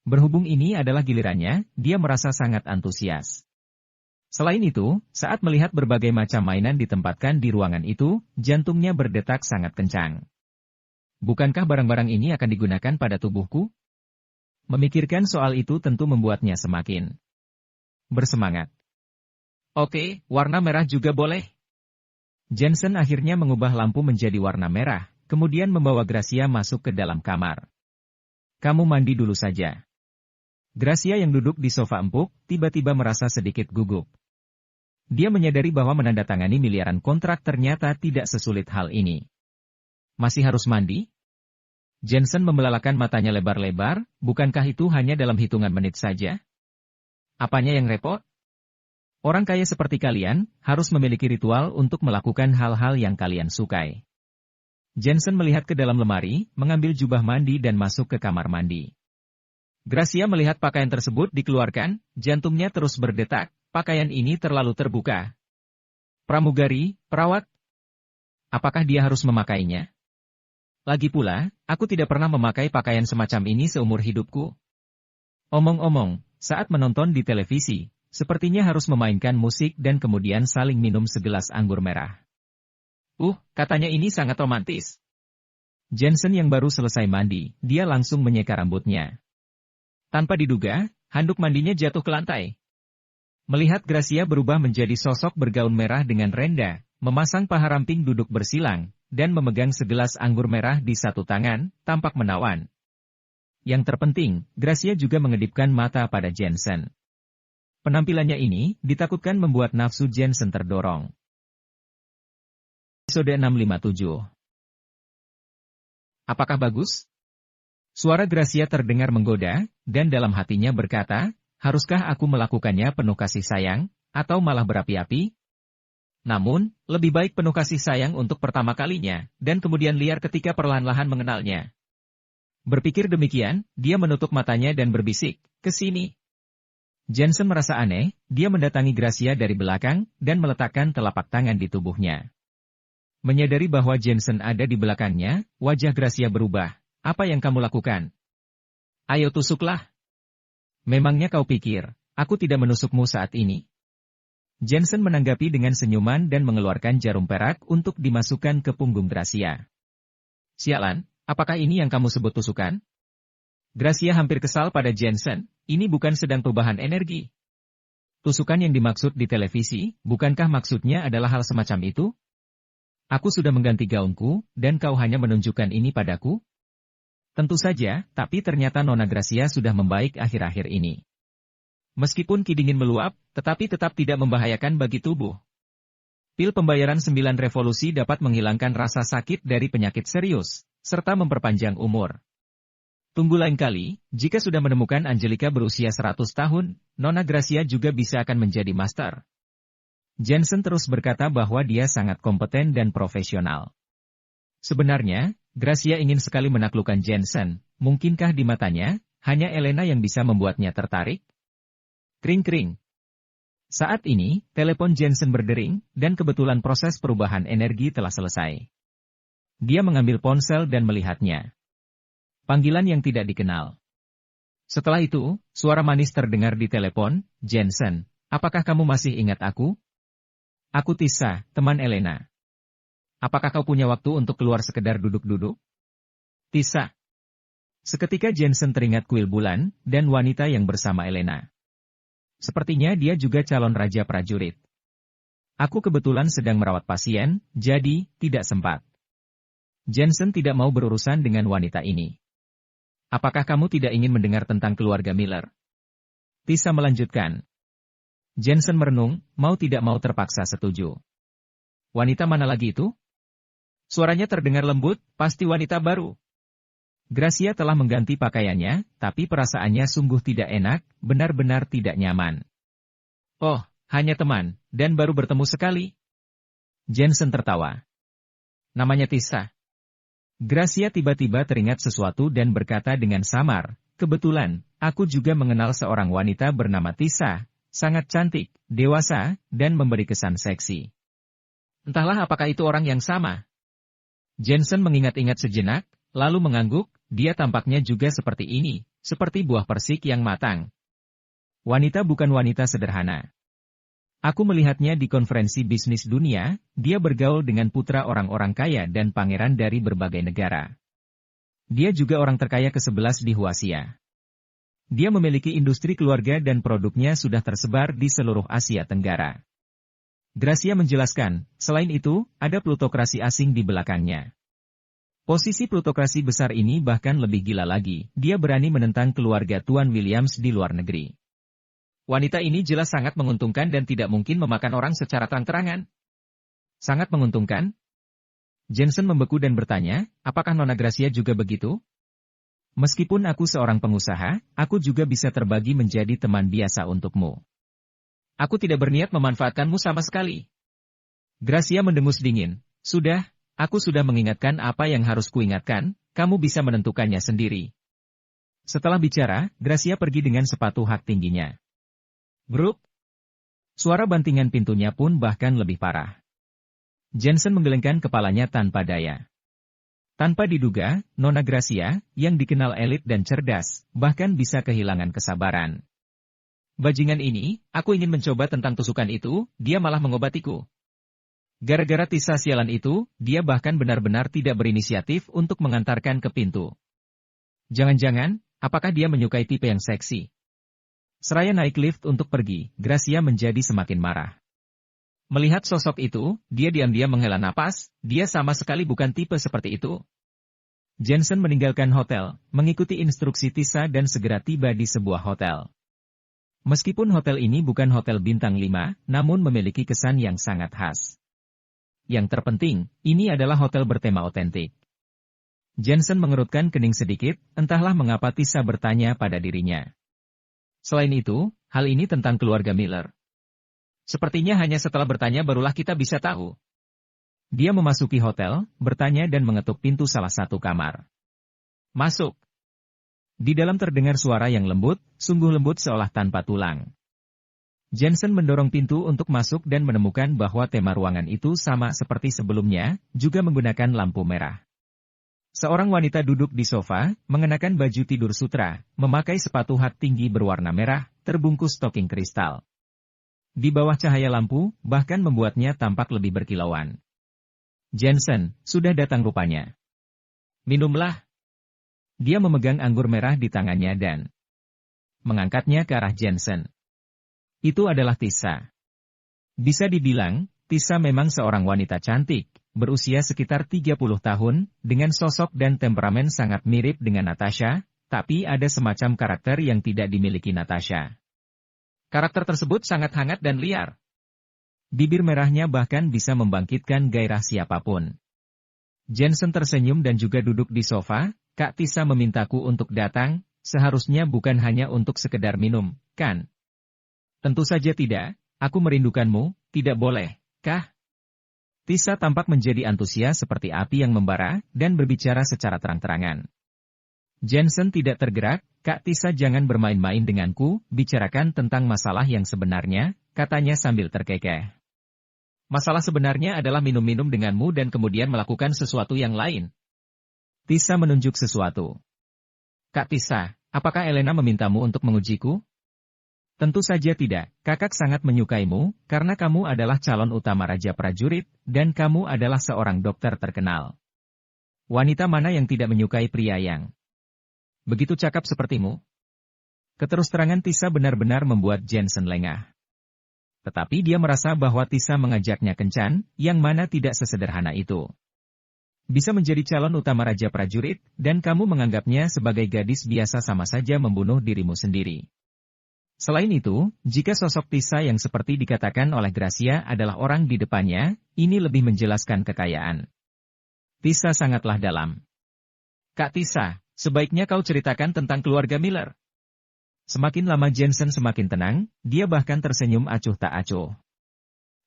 Berhubung ini adalah gilirannya, dia merasa sangat antusias. Selain itu, saat melihat berbagai macam mainan ditempatkan di ruangan itu, jantungnya berdetak sangat kencang. Bukankah barang-barang ini akan digunakan pada tubuhku? Memikirkan soal itu tentu membuatnya semakin bersemangat. Oke, warna merah juga boleh. Jensen akhirnya mengubah lampu menjadi warna merah, kemudian membawa Gracia masuk ke dalam kamar. Kamu mandi dulu saja. Gracia yang duduk di sofa empuk, tiba-tiba merasa sedikit gugup. Dia menyadari bahwa menandatangani miliaran kontrak ternyata tidak sesulit hal ini. Masih harus mandi? Jensen membelalakan matanya lebar-lebar, bukankah itu hanya dalam hitungan menit saja? Apanya yang repot? Orang kaya seperti kalian, harus memiliki ritual untuk melakukan hal-hal yang kalian sukai. Jensen melihat ke dalam lemari, mengambil jubah mandi dan masuk ke kamar mandi. Gracia melihat pakaian tersebut dikeluarkan, jantungnya terus berdetak, pakaian ini terlalu terbuka. Pramugari, perawat? Apakah dia harus memakainya? Lagi pula, aku tidak pernah memakai pakaian semacam ini seumur hidupku. Omong-omong, saat menonton di televisi, sepertinya harus memainkan musik dan kemudian saling minum segelas anggur merah. Katanya ini sangat romantis. Jensen yang baru selesai mandi, dia langsung menyeka rambutnya. Tanpa diduga, handuk mandinya jatuh ke lantai. Melihat Gracia berubah menjadi sosok bergaun merah dengan renda, memasang paha ramping duduk bersilang, dan memegang segelas anggur merah di satu tangan, tampak menawan. Yang terpenting, Gracia juga mengedipkan mata pada Jensen. Penampilannya ini, ditakutkan membuat nafsu Jensen terdorong. Episode 657. Apakah bagus? Suara Gracia terdengar menggoda, dan dalam hatinya berkata, haruskah aku melakukannya penuh kasih sayang, atau malah berapi-api? Namun, lebih baik penuh kasih sayang untuk pertama kalinya, dan kemudian liar ketika perlahan-lahan mengenalnya. Berpikir demikian, dia menutup matanya dan berbisik, ke sini. Jensen merasa aneh, dia mendatangi Gracia dari belakang, dan meletakkan telapak tangan di tubuhnya. Menyadari bahwa Jensen ada di belakangnya, wajah Gracia berubah. Apa yang kamu lakukan? Ayo tusuklah. Memangnya kau pikir, aku tidak menusukmu saat ini? Jensen menanggapi dengan senyuman dan mengeluarkan jarum perak untuk dimasukkan ke punggung Gracia. Sialan, apakah ini yang kamu sebut tusukan? Gracia hampir kesal pada Jensen, ini bukan sedang perubahan energi. Tusukan yang dimaksud di televisi, bukankah maksudnya adalah hal semacam itu? Aku sudah mengganti gaunku, dan kau hanya menunjukkan ini padaku? Tentu saja, tapi ternyata Nona Gracia sudah membaik akhir-akhir ini. Meskipun Ki dingin meluap, tetapi tetap tidak membahayakan bagi tubuh. Pil pembayaran 9 revolusi dapat menghilangkan rasa sakit dari penyakit serius, serta memperpanjang umur. Tunggu lain kali, jika sudah menemukan Angelica berusia 100 tahun, Nona Gracia juga bisa akan menjadi master. Jensen terus berkata bahwa dia sangat kompeten dan profesional. Sebenarnya, Gracia ingin sekali menaklukkan Jensen, mungkinkah di matanya, hanya Elena yang bisa membuatnya tertarik? Kring-kring. Saat ini, telepon Jensen berdering, dan kebetulan proses perubahan energi telah selesai. Dia mengambil ponsel dan melihatnya. Panggilan yang tidak dikenal. Setelah itu, suara manis terdengar di telepon. Jensen, apakah kamu masih ingat aku? Aku Tisa, teman Elena. Apakah kau punya waktu untuk keluar sekedar duduk-duduk? Tisa. Seketika Jensen teringat kuil bulan, dan wanita yang bersama Elena. Sepertinya dia juga calon raja prajurit. Aku kebetulan sedang merawat pasien, jadi tidak sempat. Jensen tidak mau berurusan dengan wanita ini. Apakah kamu tidak ingin mendengar tentang keluarga Miller? Tisa melanjutkan. Jensen merenung, mau tidak mau terpaksa setuju. Wanita mana lagi itu? Suaranya terdengar lembut, pasti wanita baru. Gracia telah mengganti pakaiannya, tapi perasaannya sungguh tidak enak, benar-benar tidak nyaman. Oh, hanya teman, dan baru bertemu sekali. Jensen tertawa. Namanya Tisa. Gracia tiba-tiba teringat sesuatu dan berkata dengan samar, kebetulan, aku juga mengenal seorang wanita bernama Tisa, sangat cantik, dewasa, dan memberi kesan seksi. Entahlah apakah itu orang yang sama. Jensen mengingat-ingat sejenak, lalu mengangguk, dia tampaknya juga seperti ini, seperti buah persik yang matang. Wanita bukan wanita sederhana. Aku melihatnya di konferensi bisnis dunia, dia bergaul dengan putra orang-orang kaya dan pangeran dari berbagai negara. Dia juga orang terkaya ke-11 di Huasia. Dia memiliki industri keluarga dan produknya sudah tersebar di seluruh Asia Tenggara. Gracia menjelaskan, selain itu, ada plutokrasi asing di belakangnya. Posisi plutokrasi besar ini bahkan lebih gila lagi, dia berani menentang keluarga Tuan Williams di luar negeri. Wanita ini jelas sangat menguntungkan dan tidak mungkin memakan orang secara terang-terangan. Sangat menguntungkan? Jensen membeku dan bertanya, apakah Nona Gracia juga begitu? Meskipun aku seorang pengusaha, aku juga bisa terbagi menjadi teman biasa untukmu. Aku tidak berniat memanfaatkanmu sama sekali. Gracia mendengus dingin. Sudah, aku sudah mengingatkan apa yang harus kuingatkan, kamu bisa menentukannya sendiri. Setelah bicara, Gracia pergi dengan sepatu hak tingginya. Grup. Suara bantingan pintunya pun bahkan lebih parah. Jensen menggelengkan kepalanya tanpa daya. Tanpa diduga, Nona Gracia, yang dikenal elit dan cerdas, bahkan bisa kehilangan kesabaran. Bajingan ini, aku ingin mencoba tentang tusukan itu, dia malah mengobatiku. Gara-gara Tisa sialan itu, dia bahkan benar-benar tidak berinisiatif untuk mengantarkan ke pintu. Jangan-jangan, apakah dia menyukai tipe yang seksi? Seraya naik lift untuk pergi, Gracia menjadi semakin marah. Melihat sosok itu, dia diam-diam menghela napas, dia sama sekali bukan tipe seperti itu. Jensen meninggalkan hotel, mengikuti instruksi Tisa dan segera tiba di sebuah hotel. Meskipun hotel ini bukan hotel bintang 5, namun memiliki kesan yang sangat khas. Yang terpenting, ini adalah hotel bertema otentik. Jensen mengerutkan kening sedikit, entahlah mengapa Tisa bertanya pada dirinya. Selain itu, hal ini tentang keluarga Miller. Sepertinya hanya setelah bertanya barulah kita bisa tahu. Dia memasuki hotel, bertanya dan mengetuk pintu salah satu kamar. Masuk. Di dalam terdengar suara yang lembut, sungguh lembut seolah tanpa tulang. Jensen mendorong pintu untuk masuk dan menemukan bahwa tema ruangan itu sama seperti sebelumnya, juga menggunakan lampu merah. Seorang wanita duduk di sofa, mengenakan baju tidur sutra, memakai sepatu hak tinggi berwarna merah, terbungkus stoking kristal. Di bawah cahaya lampu, bahkan membuatnya tampak lebih berkilauan. Jensen, sudah datang rupanya. Minumlah. Dia memegang anggur merah di tangannya dan mengangkatnya ke arah Jensen. Itu adalah Tisa. Bisa dibilang, Tisa memang seorang wanita cantik, berusia sekitar 30 tahun, dengan sosok dan temperamen sangat mirip dengan Natasha, tapi ada semacam karakter yang tidak dimiliki Natasha. Karakter tersebut sangat hangat dan liar. Bibir merahnya bahkan bisa membangkitkan gairah siapapun. Jensen tersenyum dan juga duduk di sofa. Kak Tisa memintaku untuk datang, seharusnya bukan hanya untuk sekedar minum, kan? Tentu saja tidak, aku merindukanmu, tidak boleh, kah? Tisa tampak menjadi antusias seperti api yang membara, dan berbicara secara terang-terangan. Jensen tidak tergerak. Kak Tisa, jangan bermain-main denganku, bicarakan tentang masalah yang sebenarnya, katanya sambil terkekeh. Masalah sebenarnya adalah minum-minum denganmu dan kemudian melakukan sesuatu yang lain. Tisa menunjuk sesuatu. Kak Tisa, apakah Elena memintamu untuk mengujiku? Tentu saja tidak, kakak sangat menyukaimu, karena kamu adalah calon utama Raja Prajurit, dan kamu adalah seorang dokter terkenal. Wanita mana yang tidak menyukai pria yang begitu cakap sepertimu? Keterus-terangan Tisa benar-benar membuat Jensen lengah. Tetapi dia merasa bahwa Tisa mengajaknya kencan, yang mana tidak sesederhana itu. Bisa menjadi calon utama Raja Prajurit, dan kamu menganggapnya sebagai gadis biasa sama saja membunuh dirimu sendiri. Selain itu, jika sosok Tisa yang seperti dikatakan oleh Gracia adalah orang di depannya, ini lebih menjelaskan kekayaan. Tisa sangatlah dalam. Kak Tisa, sebaiknya kau ceritakan tentang keluarga Miller. Semakin lama Jensen semakin tenang, dia bahkan tersenyum acuh tak acuh.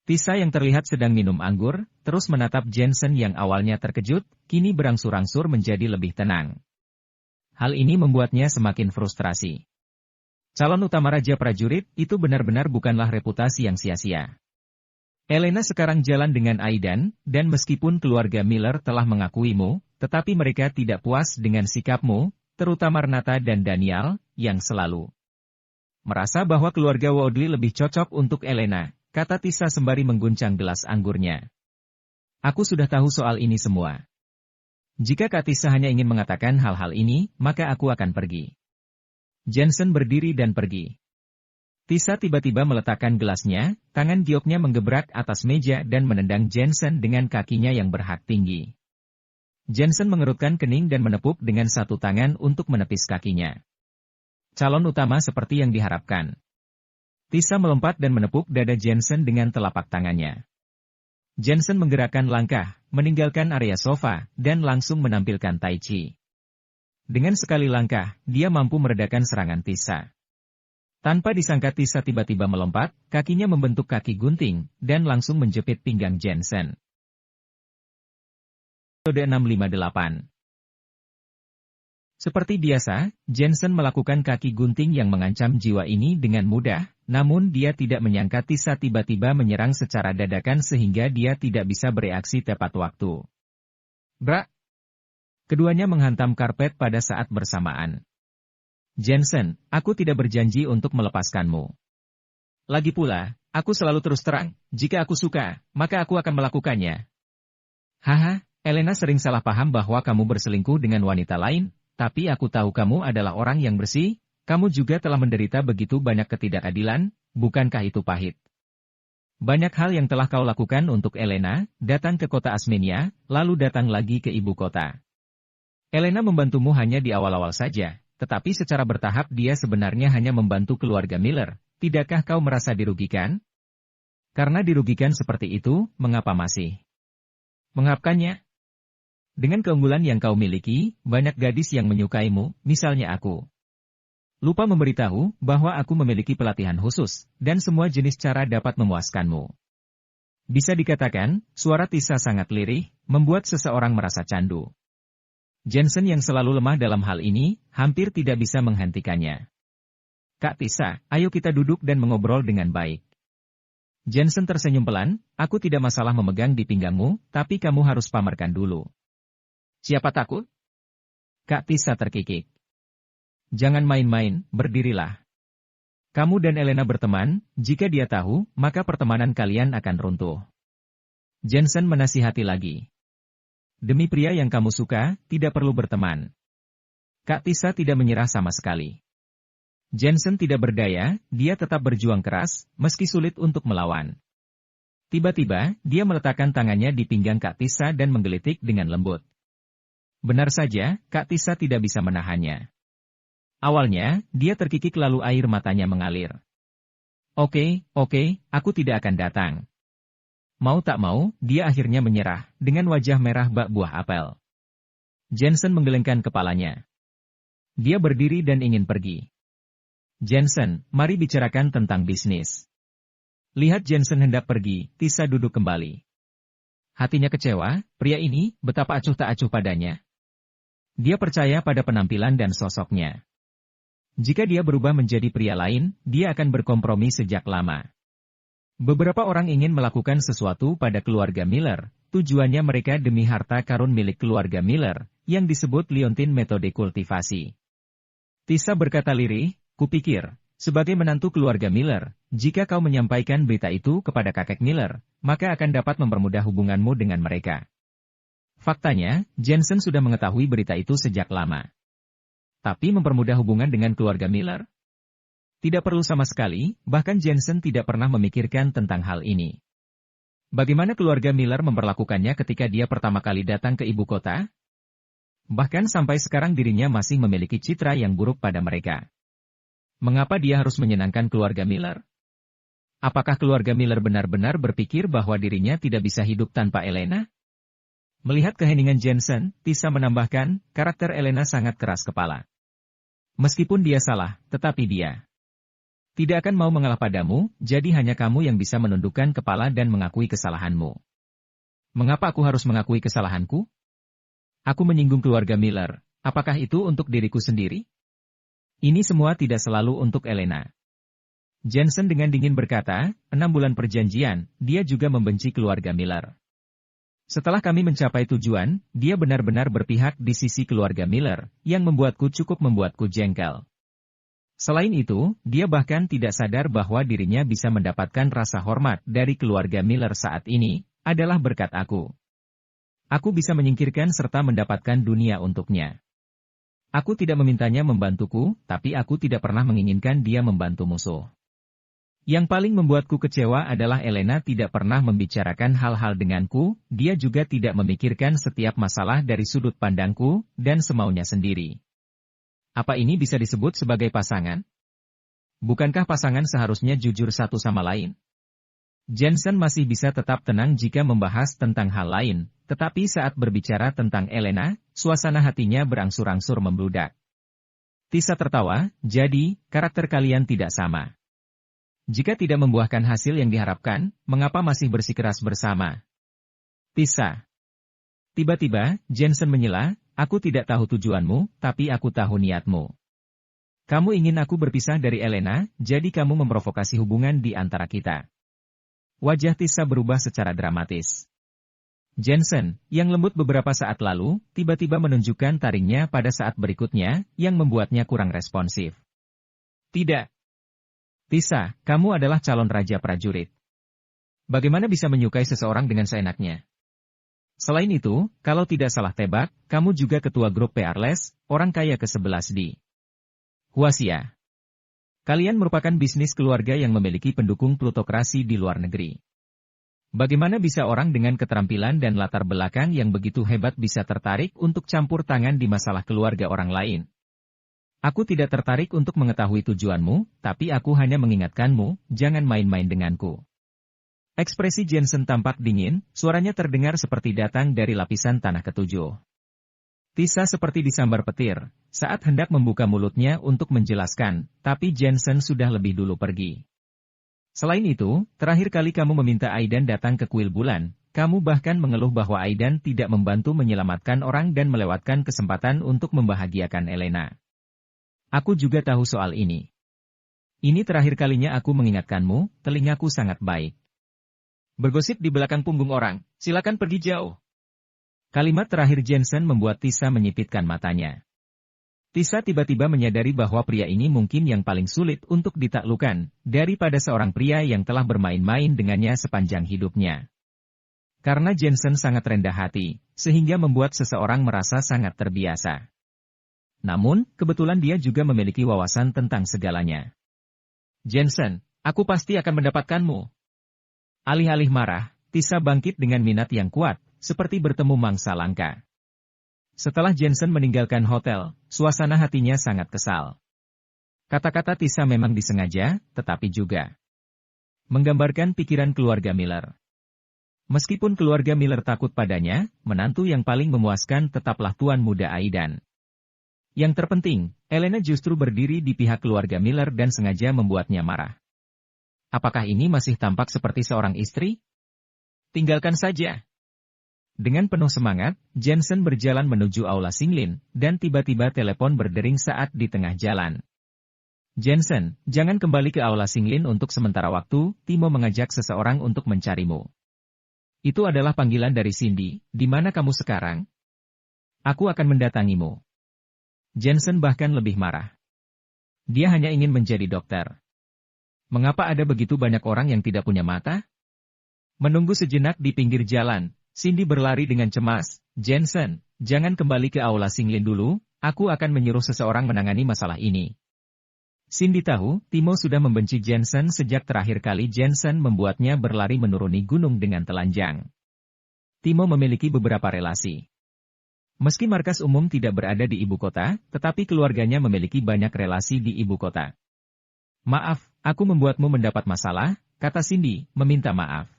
Tisa yang terlihat sedang minum anggur, terus menatap Jensen yang awalnya terkejut, kini berangsur-angsur menjadi lebih tenang. Hal ini membuatnya semakin frustrasi. Calon utama Raja Prajurit itu benar-benar bukanlah reputasi yang sia-sia. Elena sekarang jalan dengan Aidan, dan meskipun keluarga Miller telah mengakuimu, tetapi mereka tidak puas dengan sikapmu, terutama Renata dan Daniel, yang selalu merasa bahwa keluarga Woodley lebih cocok untuk Elena, kata Tisa sembari mengguncang gelas anggurnya. Aku sudah tahu soal ini semua. Jika Kak Tisa hanya ingin mengatakan hal-hal ini, maka aku akan pergi. Jensen berdiri dan pergi. Tisa tiba-tiba meletakkan gelasnya, tangan gioknya menggebrak atas meja dan menendang Jensen dengan kakinya yang berhak tinggi. Jensen mengerutkan kening dan menepuk dengan satu tangan untuk menepis kakinya. Calon utama seperti yang diharapkan. Tisa melompat dan menepuk dada Jensen dengan telapak tangannya. Jensen menggerakkan langkah, meninggalkan area sofa, dan langsung menampilkan Tai Chi. Dengan sekali langkah, dia mampu meredakan serangan Tisa. Tanpa disangka Tisa tiba-tiba melompat, kakinya membentuk kaki gunting, dan langsung menjepit pinggang Jensen. Episode 658. Seperti biasa, Jensen melakukan kaki gunting yang mengancam jiwa ini dengan mudah, namun dia tidak menyangka Tisa tiba-tiba menyerang secara dadakan sehingga dia tidak bisa bereaksi tepat waktu. Brak! Keduanya menghantam karpet pada saat bersamaan. Jensen, aku tidak berjanji untuk melepaskanmu. Lagi pula, aku selalu terus terang, jika aku suka, maka aku akan melakukannya. Haha, Elena sering salah paham bahwa kamu berselingkuh dengan wanita lain, tapi aku tahu kamu adalah orang yang bersih, kamu juga telah menderita begitu banyak ketidakadilan, bukankah itu pahit? Banyak hal yang telah kau lakukan untuk Elena, datang ke kota Asmenia, lalu datang lagi ke ibu kota. Elena membantumu hanya di awal-awal saja, tetapi secara bertahap dia sebenarnya hanya membantu keluarga Miller, tidakkah kau merasa dirugikan? Karena dirugikan seperti itu, mengapa masih mengharapkannya? Dengan keunggulan yang kau miliki, banyak gadis yang menyukaimu, misalnya aku. Lupa memberitahu bahwa aku memiliki pelatihan khusus, dan semua jenis cara dapat memuaskanmu. Bisa dikatakan, suara Tisa sangat lirih, membuat seseorang merasa candu. Jensen yang selalu lemah dalam hal ini, hampir tidak bisa menghentikannya. Kak Tisa, ayo kita duduk dan mengobrol dengan baik. Jensen tersenyum pelan, aku tidak masalah memegang di pinggangmu, tapi kamu harus pamerkan dulu. Siapa takut? Kak Tisa terkikik. Jangan main-main, berdirilah. Kamu dan Elena berteman, jika dia tahu, maka pertemanan kalian akan runtuh. Jensen menasihati lagi. Demi pria yang kamu suka, tidak perlu berteman. Kak Tisa tidak menyerah sama sekali. Jensen tidak berdaya, dia tetap berjuang keras, meski sulit untuk melawan. Tiba-tiba, dia meletakkan tangannya di pinggang Kak Tisa dan menggelitik dengan lembut. Benar saja, Kak Tisa tidak bisa menahannya. Awalnya, dia terkikik lalu air matanya mengalir. Oke, aku tidak akan datang. Mau tak mau, dia akhirnya menyerah, dengan wajah merah bak buah apel. Jensen menggelengkan kepalanya. Dia berdiri dan ingin pergi. Jensen, mari bicarakan tentang bisnis. Lihat Jensen hendak pergi, Tisa duduk kembali. Hatinya kecewa, pria ini, betapa acuh tak acuh padanya. Dia percaya pada penampilan dan sosoknya. Jika dia berubah menjadi pria lain, dia akan berkompromi sejak lama. Beberapa orang ingin melakukan sesuatu pada keluarga Miller, tujuannya mereka demi harta karun milik keluarga Miller, yang disebut liontin metode kultivasi. Tisa berkata lirih, kupikir, sebagai menantu keluarga Miller, jika kau menyampaikan berita itu kepada kakek Miller, maka akan dapat mempermudah hubunganmu dengan mereka. Faktanya, Jensen sudah mengetahui berita itu sejak lama. Tapi mempermudah hubungan dengan keluarga Miller? Tidak perlu sama sekali, bahkan Jensen tidak pernah memikirkan tentang hal ini. Bagaimana keluarga Miller memperlakukannya ketika dia pertama kali datang ke ibu kota? Bahkan sampai sekarang dirinya masih memiliki citra yang buruk pada mereka. Mengapa dia harus menyenangkan keluarga Miller? Apakah keluarga Miller benar-benar berpikir bahwa dirinya tidak bisa hidup tanpa Elena? Melihat keheningan Jensen, Tisa menambahkan, karakter Elena sangat keras kepala. Meskipun dia salah, tetapi dia tidak akan mau mengalah padamu, jadi hanya kamu yang bisa menundukkan kepala dan mengakui kesalahanmu. Mengapa aku harus mengakui kesalahanku? Aku menyinggung keluarga Miller, apakah itu untuk diriku sendiri? Ini semua tidak selalu untuk Elena. Jensen dengan dingin berkata, 6 bulan perjanjian, dia juga membenci keluarga Miller. Setelah kami mencapai tujuan, dia benar-benar berpihak di sisi keluarga Miller, yang cukup membuatku jengkel. Selain itu, dia bahkan tidak sadar bahwa dirinya bisa mendapatkan rasa hormat dari keluarga Miller saat ini, adalah berkat aku. Aku bisa menyingkirkan serta mendapatkan dunia untuknya. Aku tidak memintanya membantuku, tapi aku tidak pernah menginginkan dia membantu musuh. Yang paling membuatku kecewa adalah Elena tidak pernah membicarakan hal-hal denganku, dia juga tidak memikirkan setiap masalah dari sudut pandangku, dan semaunya sendiri. Apa ini bisa disebut sebagai pasangan? Bukankah pasangan seharusnya jujur satu sama lain? Jensen masih bisa tetap tenang jika membahas tentang hal lain, tetapi saat berbicara tentang Elena, suasana hatinya berangsur-angsur membludak. Tisa tertawa, jadi, karakter kalian tidak sama. Jika tidak membuahkan hasil yang diharapkan, mengapa masih bersikeras bersama? Tisa. Tiba-tiba, Jensen menyela, aku tidak tahu tujuanmu, tapi aku tahu niatmu. Kamu ingin aku berpisah dari Elena, jadi kamu memprovokasi hubungan di antara kita. Wajah Tisa berubah secara dramatis. Jensen, yang lembut beberapa saat lalu, tiba-tiba menunjukkan taringnya pada saat berikutnya, yang membuatnya kurang responsif. Tidak. Tisa, kamu adalah calon raja prajurit. Bagaimana bisa menyukai seseorang dengan seenaknya? Selain itu, kalau tidak salah tebak, kamu juga ketua grup Peerless, orang kaya ke-11 di Huasia. Kalian merupakan bisnis keluarga yang memiliki pendukung plutokrasi di luar negeri. Bagaimana bisa orang dengan keterampilan dan latar belakang yang begitu hebat bisa tertarik untuk campur tangan di masalah keluarga orang lain? Aku tidak tertarik untuk mengetahui tujuanmu, tapi aku hanya mengingatkanmu, jangan main-main denganku. Ekspresi Jensen tampak dingin, suaranya terdengar seperti datang dari lapisan tanah ketujuh. Tisa seperti disambar petir, saat hendak membuka mulutnya untuk menjelaskan, tapi Jensen sudah lebih dulu pergi. Selain itu, terakhir kali kamu meminta Aidan datang ke kuil bulan, kamu bahkan mengeluh bahwa Aidan tidak membantu menyelamatkan orang dan melewatkan kesempatan untuk membahagiakan Elena. Aku juga tahu soal ini. Ini terakhir kalinya aku mengingatkanmu, telingaku sangat baik. Bergosip di belakang punggung orang, silakan pergi jauh. Kalimat terakhir Jensen membuat Tisa menyipitkan matanya. Tisa tiba-tiba menyadari bahwa pria ini mungkin yang paling sulit untuk ditaklukkan, daripada seorang pria yang telah bermain-main dengannya sepanjang hidupnya. Karena Jensen sangat rendah hati, sehingga membuat seseorang merasa sangat terbiasa. Namun, kebetulan dia juga memiliki wawasan tentang segalanya. Jensen, aku pasti akan mendapatkanmu. Alih-alih marah, Tisa bangkit dengan minat yang kuat, seperti bertemu mangsa langka. Setelah Jensen meninggalkan hotel, suasana hatinya sangat kesal. Kata-kata Tisa memang disengaja, tetapi juga Menggambarkan pikiran keluarga Miller. Meskipun keluarga Miller takut padanya, menantu yang paling memuaskan tetaplah tuan muda Aidan. Yang terpenting, Elena justru berdiri di pihak keluarga Miller dan sengaja membuatnya marah. Apakah ini masih tampak seperti seorang istri? Tinggalkan saja. Dengan penuh semangat, Jensen berjalan menuju aula Singlin, dan tiba-tiba telepon berdering saat di tengah jalan. Jensen, jangan kembali ke aula Singlin untuk sementara waktu, Timo mengajak seseorang untuk mencarimu. Itu adalah panggilan dari Cindy, di mana kamu sekarang? Aku akan mendatangimu. Jensen bahkan lebih marah. Dia hanya ingin menjadi dokter. Mengapa ada begitu banyak orang yang tidak punya mata? Menunggu sejenak di pinggir jalan, Cindy berlari dengan cemas. Jensen, jangan kembali ke aula Singlin dulu, aku akan menyuruh seseorang menangani masalah ini. Cindy tahu, Timo sudah membenci Jensen sejak terakhir kali Jensen membuatnya berlari menuruni gunung dengan telanjang. Timo memiliki beberapa relasi. Meski markas umum tidak berada di ibu kota, tetapi keluarganya memiliki banyak relasi di ibu kota. Maaf, aku membuatmu mendapat masalah, kata Cindy, meminta maaf.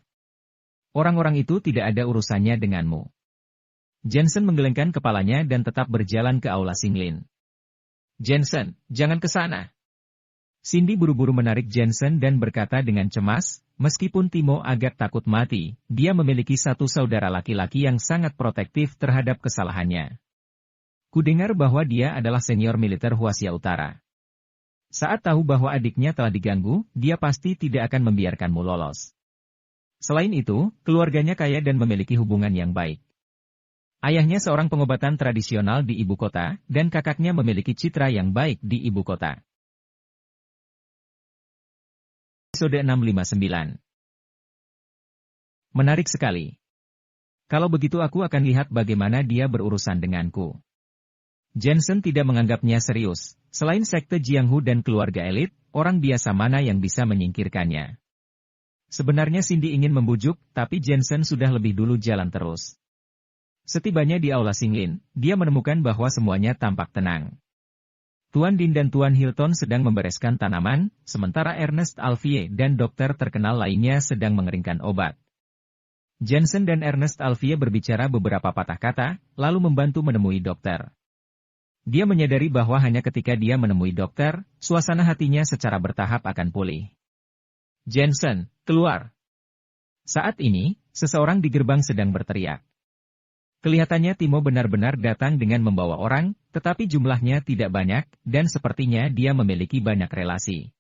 Orang-orang itu tidak ada urusannya denganmu. Jensen menggelengkan kepalanya dan tetap berjalan ke aula Singlin. Jensen, jangan ke sana. Cindy buru-buru menarik Jensen dan berkata dengan cemas, meskipun Timo agak takut mati, dia memiliki satu saudara laki-laki yang sangat protektif terhadap kesalahannya. Kudengar bahwa dia adalah senior militer Huasia Utara. Saat tahu bahwa adiknya telah diganggu, dia pasti tidak akan membiarkanmu lolos. Selain itu, keluarganya kaya dan memiliki hubungan yang baik. Ayahnya seorang pengobatan tradisional di ibu kota, dan kakaknya memiliki citra yang baik di ibu kota. Episode 659. Menarik sekali. Kalau begitu aku akan lihat bagaimana dia berurusan denganku. Jensen tidak menganggapnya serius. Selain sekte Jianghu dan keluarga elit, orang biasa mana yang bisa menyingkirkannya? Sebenarnya Cindy ingin membujuk, tapi Jensen sudah lebih dulu jalan terus. Setibanya di aula Singlin, dia menemukan bahwa semuanya tampak tenang. Tuan Din dan Tuan Hilton sedang membereskan tanaman, sementara Ernest Alfier dan dokter terkenal lainnya sedang mengeringkan obat. Jensen dan Ernest Alfier berbicara beberapa patah kata, lalu membantu menemui dokter. Dia menyadari bahwa hanya ketika dia menemui dokter, suasana hatinya secara bertahap akan pulih. Jensen, keluar. Saat ini, seseorang di gerbang sedang berteriak. Kelihatannya Timo benar-benar datang dengan membawa orang, tetapi jumlahnya tidak banyak, dan sepertinya dia memiliki banyak relasi.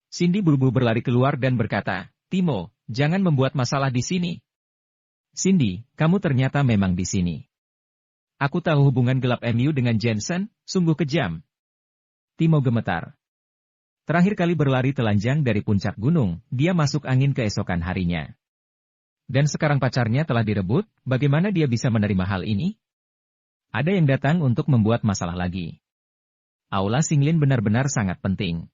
Cindy buru-buru berlari keluar dan berkata, Timo, jangan membuat masalah di sini. Cindy, kamu ternyata memang di sini. Aku tahu hubungan gelap MU dengan Jensen, sungguh kejam. Timo gemetar. Terakhir kali berlari telanjang dari puncak gunung, dia masuk angin keesokan harinya. Dan sekarang pacarnya telah direbut, bagaimana dia bisa menerima hal ini? Ada yang datang untuk membuat masalah lagi. Aula Singlin benar-benar sangat penting.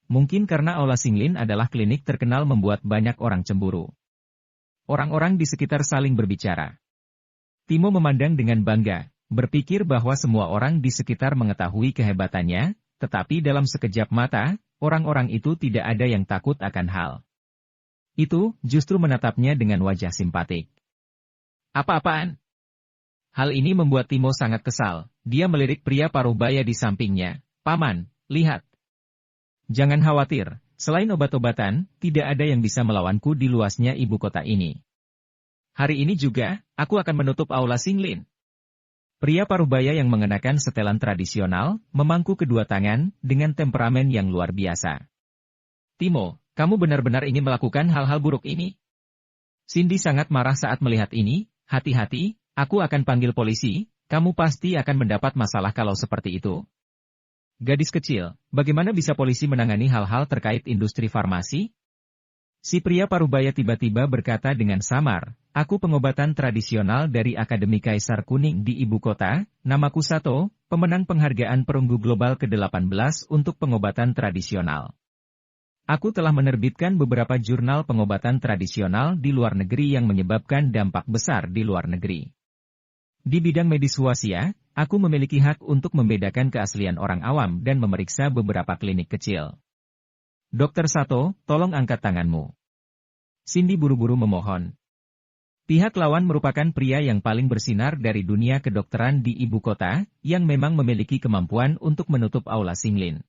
Mungkin karena Aula Singlin adalah klinik terkenal membuat banyak orang cemburu. Orang-orang di sekitar saling berbicara. Timo memandang dengan bangga, berpikir bahwa semua orang di sekitar mengetahui kehebatannya, tetapi dalam sekejap mata, orang-orang itu tidak ada yang takut akan hal itu, justru menatapnya dengan wajah simpatik. Apa-apaan? Hal ini membuat Timo sangat kesal. Dia melirik pria paruh baya di sampingnya. Paman, lihat. Jangan khawatir, selain obat-obatan, tidak ada yang bisa melawanku di luasnya ibu kota ini. Hari ini juga, aku akan menutup aula Singlin. Pria paruh baya yang mengenakan setelan tradisional, memangku kedua tangan, dengan temperamen yang luar biasa. Timo, kamu benar-benar ingin melakukan hal-hal buruk ini? Cindy sangat marah saat melihat ini. Hati-hati, aku akan panggil polisi, kamu pasti akan mendapat masalah kalau seperti itu. Gadis kecil, bagaimana bisa polisi menangani hal-hal terkait industri farmasi? Si pria parubaya tiba-tiba berkata dengan samar, aku pengobatan tradisional dari Akademi Kaisar Kuning di ibu kota, namaku Sato, pemenang penghargaan perunggu global ke-18 untuk pengobatan tradisional. Aku telah menerbitkan beberapa jurnal pengobatan tradisional di luar negeri yang menyebabkan dampak besar di luar negeri. Di bidang medis Huasia, aku memiliki hak untuk membedakan keaslian orang awam dan memeriksa beberapa klinik kecil. Dokter Sato, tolong angkat tanganmu. Cindy buru-buru memohon. Pihak lawan merupakan pria yang paling bersinar dari dunia kedokteran di ibu kota, yang memang memiliki kemampuan untuk menutup aula Singlin.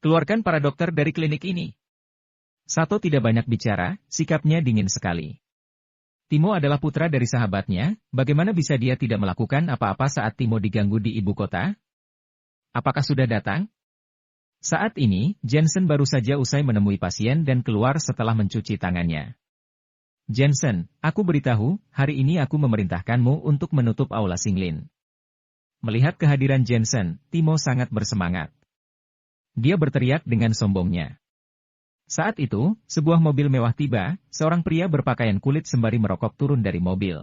Keluarkan para dokter dari klinik ini. Sato tidak banyak bicara, sikapnya dingin sekali. Timo adalah putra dari sahabatnya, bagaimana bisa dia tidak melakukan apa-apa saat Timo diganggu di ibu kota? Apakah sudah datang? Saat ini, Jensen baru saja usai menemui pasien dan keluar setelah mencuci tangannya. Jensen, aku beritahu, hari ini aku memerintahkanmu untuk menutup aula Singlin. Melihat kehadiran Jensen, Timo sangat bersemangat. Dia berteriak dengan sombongnya. Saat itu, sebuah mobil mewah tiba, seorang pria berpakaian kulit sembari merokok turun dari mobil.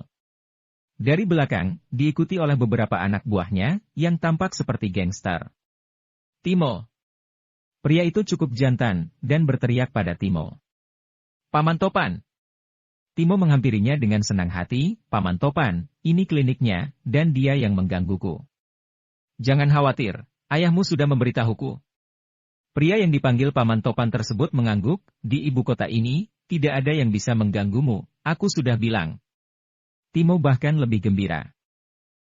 Dari belakang, diikuti oleh beberapa anak buahnya, yang tampak seperti gangster. Timo. Pria itu cukup jantan, dan berteriak pada Timo. Paman Topan. Timo menghampirinya dengan senang hati, Paman Topan, ini kliniknya, dan dia yang menggangguku. Jangan khawatir, ayahmu sudah memberitahuku. Pria yang dipanggil Paman Topan tersebut mengangguk, di ibu kota ini, tidak ada yang bisa mengganggumu, aku sudah bilang. Timo bahkan lebih gembira.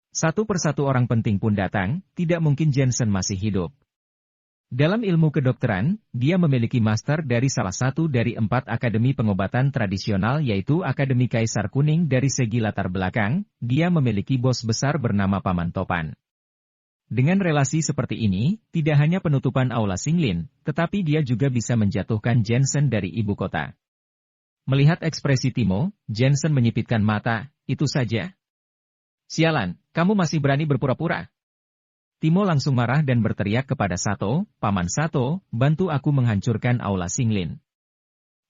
Satu persatu orang penting pun datang, tidak mungkin Jensen masih hidup. Dalam ilmu kedokteran, dia memiliki master dari salah satu dari 4 akademi pengobatan tradisional yaitu Akademi Kaisar Kuning dari segi latar belakang, dia memiliki bos besar bernama Paman Topan. Dengan relasi seperti ini, tidak hanya penutupan aula Singlin, tetapi dia juga bisa menjatuhkan Jensen dari ibu kota. Melihat ekspresi Timo, Jensen menyipitkan mata, itu saja. Sialan, kamu masih berani berpura-pura? Timo langsung marah dan berteriak kepada Sato, Paman Sato, bantu aku menghancurkan aula Singlin.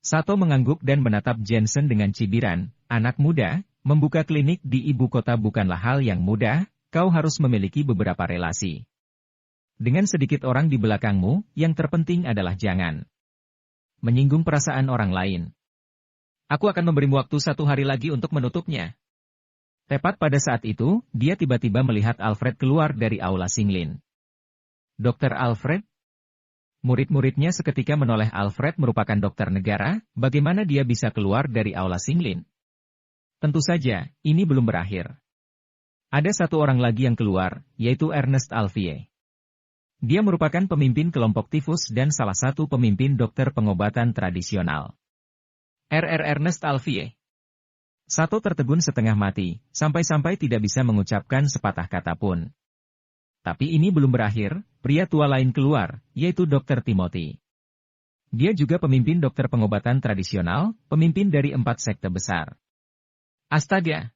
Sato mengangguk dan menatap Jensen dengan cibiran, anak muda, membuka klinik di ibu kota bukanlah hal yang mudah, kau harus memiliki beberapa relasi. Dengan sedikit orang di belakangmu, yang terpenting adalah jangan menyinggung perasaan orang lain. Aku akan memberimu waktu 1 hari lagi untuk menutupnya. Tepat pada saat itu, dia tiba-tiba melihat Alfred keluar dari aula Singlin. Dokter Alfred? Murid-muridnya seketika menoleh. Alfred merupakan dokter negara, bagaimana dia bisa keluar dari aula Singlin? Tentu saja, ini belum berakhir. Ada satu orang lagi yang keluar, yaitu Ernest Alfie. Dia merupakan pemimpin kelompok tifus dan salah satu pemimpin dokter pengobatan tradisional. Ernest Alfie. Sato tertegun setengah mati, sampai-sampai tidak bisa mengucapkan sepatah kata pun. Tapi ini belum berakhir, pria tua lain keluar, yaitu Dr. Timothy. Dia juga pemimpin dokter pengobatan tradisional, pemimpin dari 4 sekte besar. Astaga!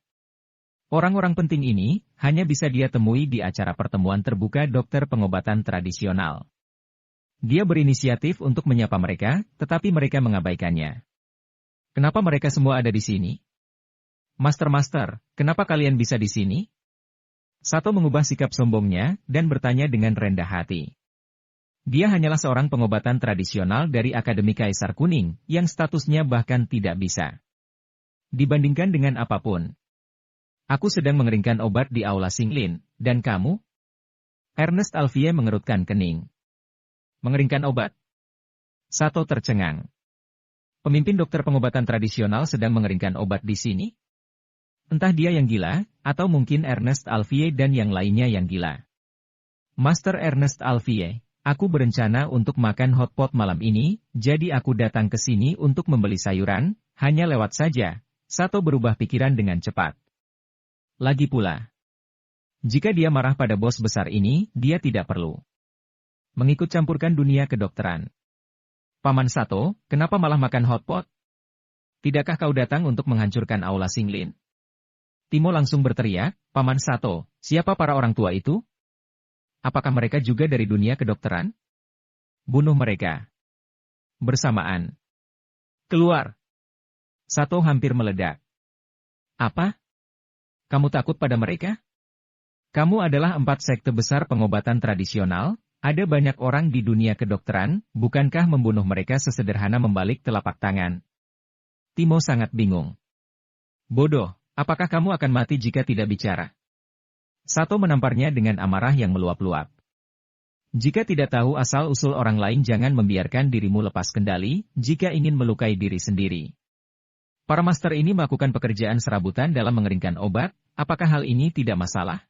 Orang-orang penting ini, hanya bisa dia temui di acara pertemuan terbuka dokter pengobatan tradisional. Dia berinisiatif untuk menyapa mereka, tetapi mereka mengabaikannya. Kenapa mereka semua ada di sini? Master, kenapa kalian bisa di sini? Sato mengubah sikap sombongnya, dan bertanya dengan rendah hati. Dia hanyalah seorang pengobatan tradisional dari Akademi Kaisar Kuning, yang statusnya bahkan tidak bisa dibandingkan dengan apapun. Aku sedang mengeringkan obat di aula Singlin, dan kamu? Ernest Alfie mengerutkan kening. Mengeringkan obat? Sato tercengang. Pemimpin dokter pengobatan tradisional sedang mengeringkan obat di sini? Entah dia yang gila, atau mungkin Ernest Alfie dan yang lainnya yang gila. Master Ernest Alfie, aku berencana untuk makan hotpot malam ini, jadi aku datang ke sini untuk membeli sayuran, hanya lewat saja. Sato berubah pikiran dengan cepat. Lagi pula, jika dia marah pada bos besar ini, dia tidak perlu mengikut campurkan dunia kedokteran. Paman Sato, kenapa malah makan hotpot? Tidakkah kau datang untuk menghancurkan aula Singlin? Timo langsung berteriak, Paman Sato, siapa para orang tua itu? Apakah mereka juga dari dunia kedokteran? Bunuh mereka. Bersamaan. Keluar. Sato hampir meledak. Apa? Kamu takut pada mereka? Kamu adalah 4 sekte besar pengobatan tradisional, ada banyak orang di dunia kedokteran, bukankah membunuh mereka sesederhana membalik telapak tangan? Timo sangat bingung. Bodoh. Apakah kamu akan mati jika tidak bicara? Sato menamparnya dengan amarah yang meluap-luap. Jika tidak tahu asal-usul orang lain, jangan membiarkan dirimu lepas kendali jika ingin melukai diri sendiri. Para master ini melakukan pekerjaan serabutan dalam mengeringkan obat, apakah hal ini tidak masalah?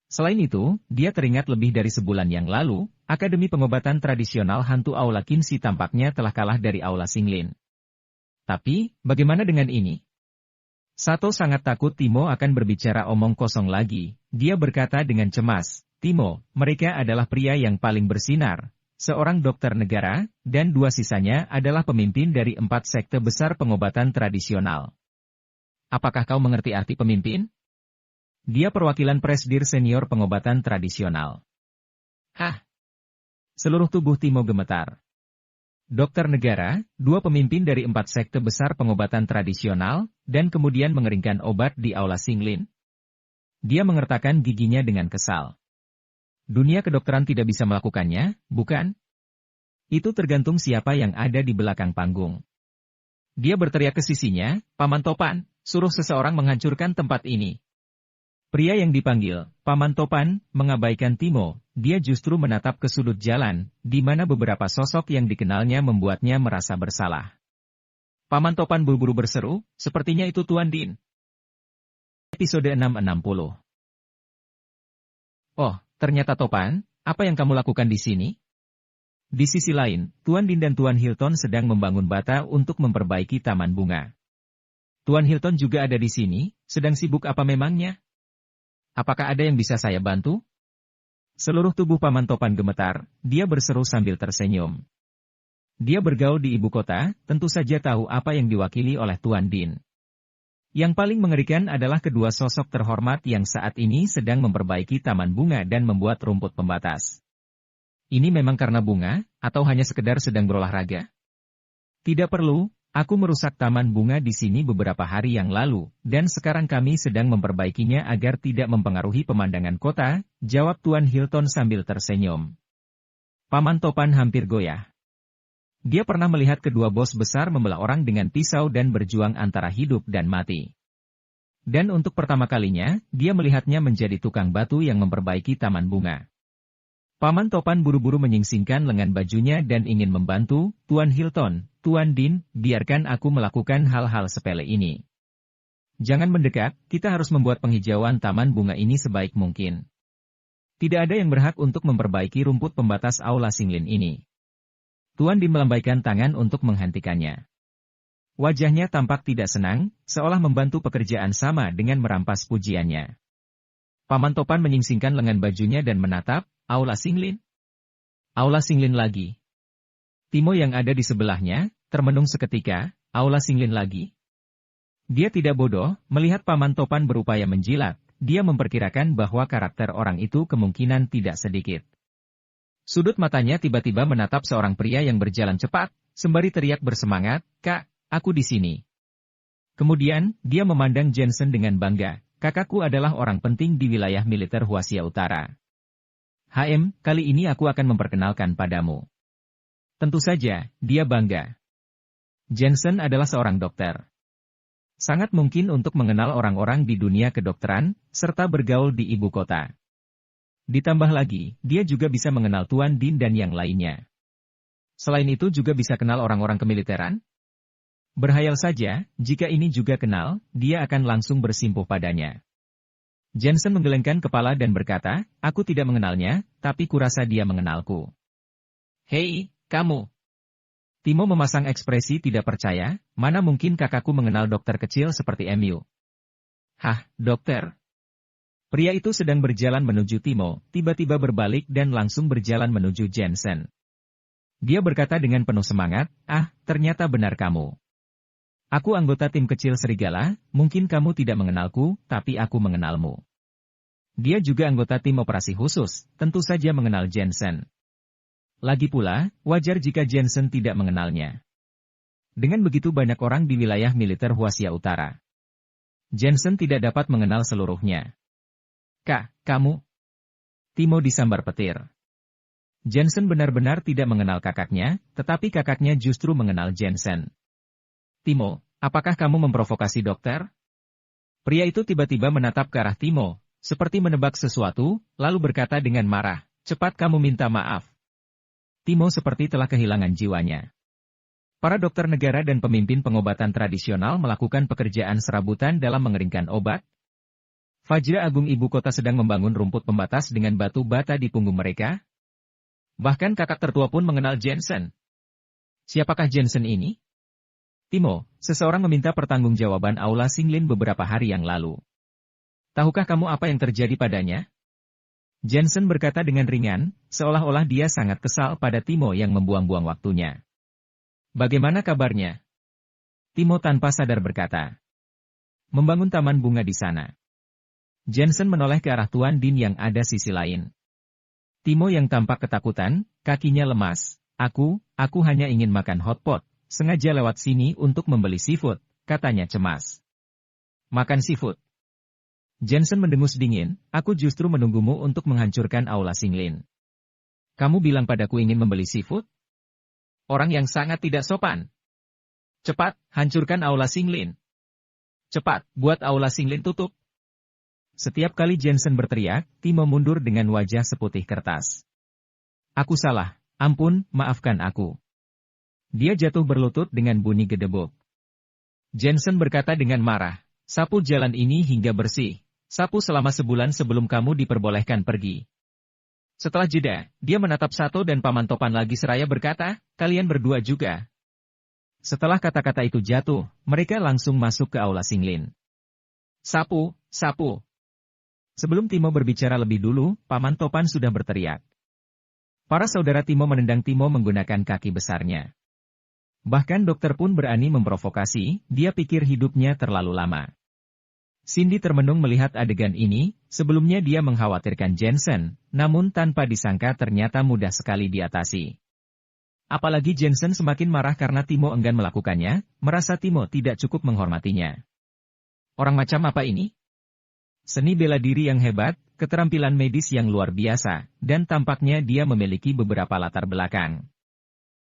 Selain itu, dia teringat lebih dari sebulan yang lalu, Akademi Pengobatan Tradisional Hantu Aula Kinsi tampaknya telah kalah dari Aula Singlin. Tapi, bagaimana dengan ini? Sato sangat takut Timo akan berbicara omong kosong lagi. Dia berkata dengan cemas, Timo, mereka adalah pria yang paling bersinar, seorang dokter negara, dan dua sisanya adalah pemimpin dari 4 sekte besar pengobatan tradisional. Apakah kau mengerti arti pemimpin? Dia perwakilan presdir senior pengobatan tradisional. Hah? Seluruh tubuh Timo gemetar. Dokter negara, 2 pemimpin dari 4 sekte besar pengobatan tradisional, dan kemudian mengeringkan obat di Aula Singlin. Dia mengertakkan giginya dengan kesal. Dunia kedokteran tidak bisa melakukannya, bukan? Itu tergantung siapa yang ada di belakang panggung. Dia berteriak ke sisinya, Paman Topan, suruh seseorang menghancurkan tempat ini. Pria yang dipanggil, Paman Topan, mengabaikan Timo. Dia justru menatap ke sudut jalan, di mana beberapa sosok yang dikenalnya membuatnya merasa bersalah. Paman Topan buru-buru berseru, sepertinya itu Tuan Din. Episode 660. Oh, ternyata Topan, apa yang kamu lakukan di sini? Di sisi lain, Tuan Din dan Tuan Hilton sedang membangun bata untuk memperbaiki taman bunga. Tuan Hilton juga ada di sini, sedang sibuk apa memangnya? Apakah ada yang bisa saya bantu? Seluruh tubuh Paman Topan gemetar, dia berseru sambil tersenyum. Dia bergaul di ibu kota, tentu saja tahu apa yang diwakili oleh Tuan Din. Yang paling mengerikan adalah kedua sosok terhormat yang saat ini sedang memperbaiki taman bunga dan membuat rumput pembatas. Ini memang karena bunga, atau hanya sekedar sedang berolahraga? Tidak perlu, aku merusak taman bunga di sini beberapa hari yang lalu, dan sekarang kami sedang memperbaikinya agar tidak mempengaruhi pemandangan kota, jawab Tuan Hilton sambil tersenyum. Paman Topan hampir goyah. Dia pernah melihat kedua bos besar membelah orang dengan pisau dan berjuang antara hidup dan mati. Dan untuk pertama kalinya, dia melihatnya menjadi tukang batu yang memperbaiki taman bunga. Paman Topan buru-buru menyingsingkan lengan bajunya dan ingin membantu, Tuan Hilton, Tuan Din, biarkan aku melakukan hal-hal sepele ini. Jangan mendekat, kita harus membuat penghijauan taman bunga ini sebaik mungkin. Tidak ada yang berhak untuk memperbaiki rumput pembatas Aula Singlin ini. Tuan Din melambaikan tangan untuk menghentikannya. Wajahnya tampak tidak senang, seolah membantu pekerjaan sama dengan merampas pujiannya. Paman Topan menyingsingkan lengan bajunya dan menatap, Aula Singlin? Aula Singlin lagi. Timo yang ada di sebelahnya, termenung seketika, Aula Singlin lagi. Dia tidak bodoh, melihat Paman Topan berupaya menjilat, dia memperkirakan bahwa karakter orang itu kemungkinan tidak sedikit. Sudut matanya tiba-tiba menatap seorang pria yang berjalan cepat, sembari teriak bersemangat, Kak, aku di sini. Kemudian, dia memandang Jensen dengan bangga, kakakku adalah orang penting di wilayah militer Huasia Utara. HM, kali ini aku akan memperkenalkan padamu. Tentu saja, dia bangga. Jensen adalah seorang dokter. Sangat mungkin untuk mengenal orang-orang di dunia kedokteran, serta bergaul di ibu kota. Ditambah lagi, dia juga bisa mengenal Tuan Din dan yang lainnya. Selain itu juga bisa kenal orang-orang kemiliteran. Berhayal saja, jika ini juga kenal, dia akan langsung bersimpuh padanya. Jensen menggelengkan kepala dan berkata, aku tidak mengenalnya, tapi kurasa dia mengenalku. Hei, kamu. Timo memasang ekspresi tidak percaya, mana mungkin kakakku mengenal dokter kecil seperti Emu. Hah, dokter? Pria itu sedang berjalan menuju Timo, tiba-tiba berbalik dan langsung berjalan menuju Jensen. Dia berkata dengan penuh semangat, ternyata benar kamu. Aku anggota tim kecil serigala, mungkin kamu tidak mengenalku, tapi aku mengenalmu. Dia juga anggota tim operasi khusus, tentu saja mengenal Jensen. Lagi pula, wajar jika Jensen tidak mengenalnya. Dengan begitu banyak orang di wilayah militer Huasia Utara. Jensen tidak dapat mengenal seluruhnya. Kak, kamu? Timo disambar petir. Jensen benar-benar tidak mengenal kakaknya, tetapi kakaknya justru mengenal Jensen. Timo, apakah kamu memprovokasi dokter? Pria itu tiba-tiba menatap ke arah Timo, seperti menebak sesuatu, lalu berkata dengan marah, Cepat kamu minta maaf. Timo seperti telah kehilangan jiwanya. Para dokter negara dan pemimpin pengobatan tradisional melakukan pekerjaan serabutan dalam mengeringkan obat. Vajra Agung ibu kota sedang membangun rumput pembatas dengan batu bata di punggung mereka. Bahkan kakak tertua pun mengenal Jensen. Siapakah Jensen ini? Timo, seseorang meminta pertanggungjawaban Aula Singlin beberapa hari yang lalu. Tahukah kamu apa yang terjadi padanya? Jensen berkata dengan ringan, seolah-olah dia sangat kesal pada Timo yang membuang-buang waktunya. Bagaimana kabarnya? Timo tanpa sadar berkata. Membangun taman bunga di sana. Jensen menoleh ke arah Tuan Din yang ada sisi lain. Timo yang tampak ketakutan, kakinya lemas. Aku hanya ingin makan hotpot, sengaja lewat sini untuk membeli seafood, katanya cemas. Makan seafood. Jensen mendengus dingin, aku justru menunggumu untuk menghancurkan Aula Singlin. Kamu bilang padaku ingin membeli seafood? Orang yang sangat tidak sopan. Cepat, hancurkan Aula Singlin. Cepat, buat Aula Singlin tutup. Setiap kali Jensen berteriak, Timo mundur dengan wajah seputih kertas. Aku salah, ampun, maafkan aku. Dia jatuh berlutut dengan bunyi gedebuk. Jensen berkata dengan marah, sapu jalan ini hingga bersih. Sapu selama sebulan sebelum kamu diperbolehkan pergi. Setelah jeda, dia menatap Sato dan Paman Topan lagi seraya berkata, kalian berdua juga. Setelah kata-kata itu jatuh, mereka langsung masuk ke Aula Singlin. Sapu, sapu. Sebelum Timo berbicara lebih dulu, Paman Topan sudah berteriak. Para saudara Timo menendang Timo menggunakan kaki besarnya. Bahkan dokter pun berani memprovokasi, dia pikir hidupnya terlalu lama. Cindy termenung melihat adegan ini, sebelumnya dia mengkhawatirkan Jensen, namun tanpa disangka ternyata mudah sekali diatasi. Apalagi Jensen semakin marah karena Timo enggan melakukannya, merasa Timo tidak cukup menghormatinya. Orang macam apa ini? Seni bela diri yang hebat, keterampilan medis yang luar biasa, dan tampaknya dia memiliki beberapa latar belakang.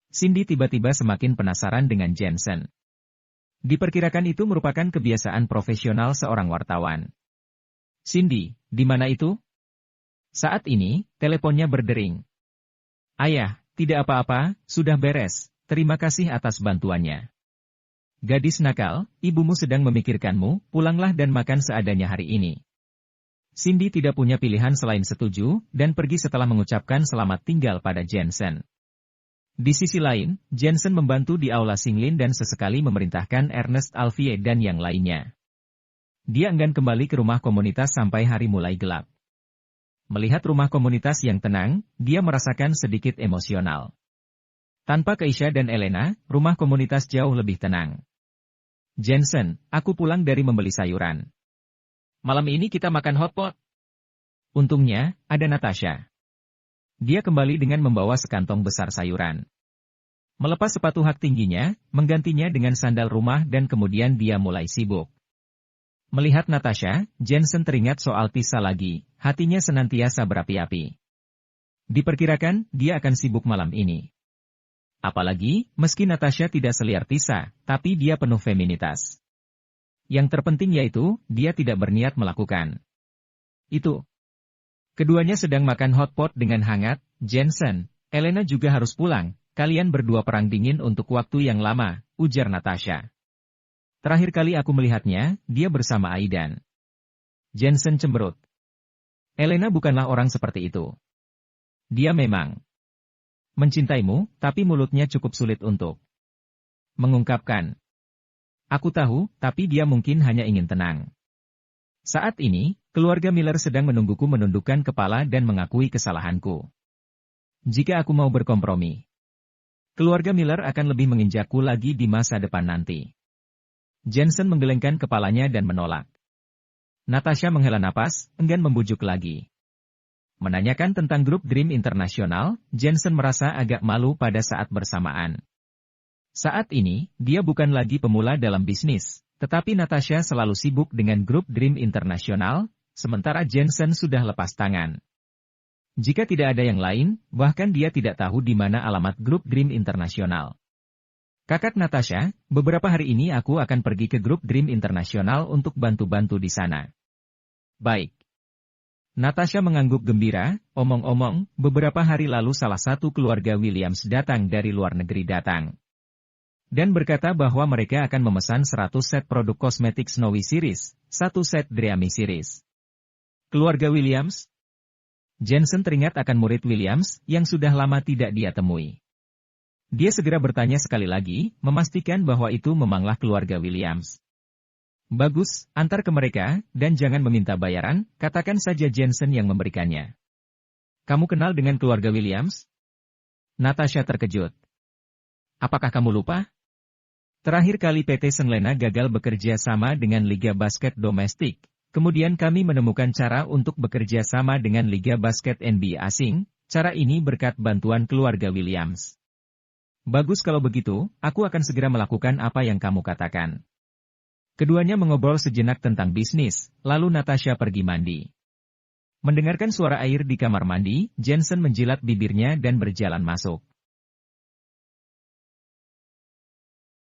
Cindy tiba-tiba semakin penasaran dengan Jensen. Diperkirakan itu merupakan kebiasaan profesional seorang wartawan. Cindy, di mana itu? Saat ini, teleponnya berdering. Ayah, tidak apa-apa, sudah beres, terima kasih atas bantuannya. Gadis nakal, ibumu sedang memikirkanmu, pulanglah dan makan seadanya hari ini. Cindy tidak punya pilihan selain setuju, dan pergi setelah mengucapkan selamat tinggal pada Jensen. Di sisi lain, Jensen membantu di Aula Singlin dan sesekali memerintahkan Ernest Alfie dan yang lainnya. Dia enggan kembali ke rumah komunitas sampai hari mulai gelap. Melihat rumah komunitas yang tenang, dia merasakan sedikit emosional. Tanpa Keisha dan Elena, rumah komunitas jauh lebih tenang. Jensen, aku pulang dari membeli sayuran. Malam ini kita makan hotpot. Untungnya, ada Natasha. Dia kembali dengan membawa sekantong besar sayuran. Melepas sepatu hak tingginya, menggantinya dengan sandal rumah dan kemudian dia mulai sibuk. Melihat Natasha, Jensen teringat soal Tisa lagi, hatinya senantiasa berapi-api. Diperkirakan, dia akan sibuk malam ini. Apalagi, meski Natasha tidak seliar Tisa, tapi dia penuh feminitas. Yang terpenting yaitu, dia tidak berniat melakukan itu. Keduanya sedang makan hotpot dengan hangat. Jensen, Elena juga harus pulang, kalian berdua perang dingin untuk waktu yang lama, ujar Natasha. Terakhir kali aku melihatnya, dia bersama Aidan. Jensen cemberut. Elena bukanlah orang seperti itu. Dia memang mencintaimu, tapi mulutnya cukup sulit untuk mengungkapkan. Aku tahu, tapi dia mungkin hanya ingin tenang. Saat ini, keluarga Miller sedang menungguku menundukkan kepala dan mengakui kesalahanku. Jika aku mau berkompromi, keluarga Miller akan lebih menginjakku lagi di masa depan nanti. Jensen menggelengkan kepalanya dan menolak. Natasha menghela napas, enggan membujuk lagi. Menanyakan tentang grup Dream Internasional, Jensen merasa agak malu pada saat bersamaan. Saat ini, dia bukan lagi pemula dalam bisnis. Tetapi Natasha selalu sibuk dengan grup Dream Internasional, sementara Jensen sudah lepas tangan. Jika tidak ada yang lain, bahkan dia tidak tahu di mana alamat grup Dream Internasional. Kakak Natasha, beberapa hari ini aku akan pergi ke grup Dream Internasional untuk bantu-bantu di sana. Baik. Natasha mengangguk gembira, omong-omong, beberapa hari lalu salah satu keluarga Williams datang dari luar negeri dan berkata bahwa mereka akan memesan 100 set produk kosmetik Snowy Series, 1 set Dreamy Series. Keluarga Williams? Jensen teringat akan murid Williams yang sudah lama tidak dia temui. Dia segera bertanya sekali lagi, memastikan bahwa itu memanglah keluarga Williams. Bagus, antar ke mereka, dan jangan meminta bayaran, katakan saja Jensen yang memberikannya. Kamu kenal dengan keluarga Williams? Natasha terkejut. Apakah kamu lupa? Terakhir kali PT Senlena gagal bekerja sama dengan Liga Basket Domestik, kemudian kami menemukan cara untuk bekerja sama dengan Liga Basket NBA asing, cara ini berkat bantuan keluarga Williams. Bagus kalau begitu, aku akan segera melakukan apa yang kamu katakan. Keduanya mengobrol sejenak tentang bisnis, lalu Natasha pergi mandi. Mendengarkan suara air di kamar mandi, Jensen menjilat bibirnya dan berjalan masuk.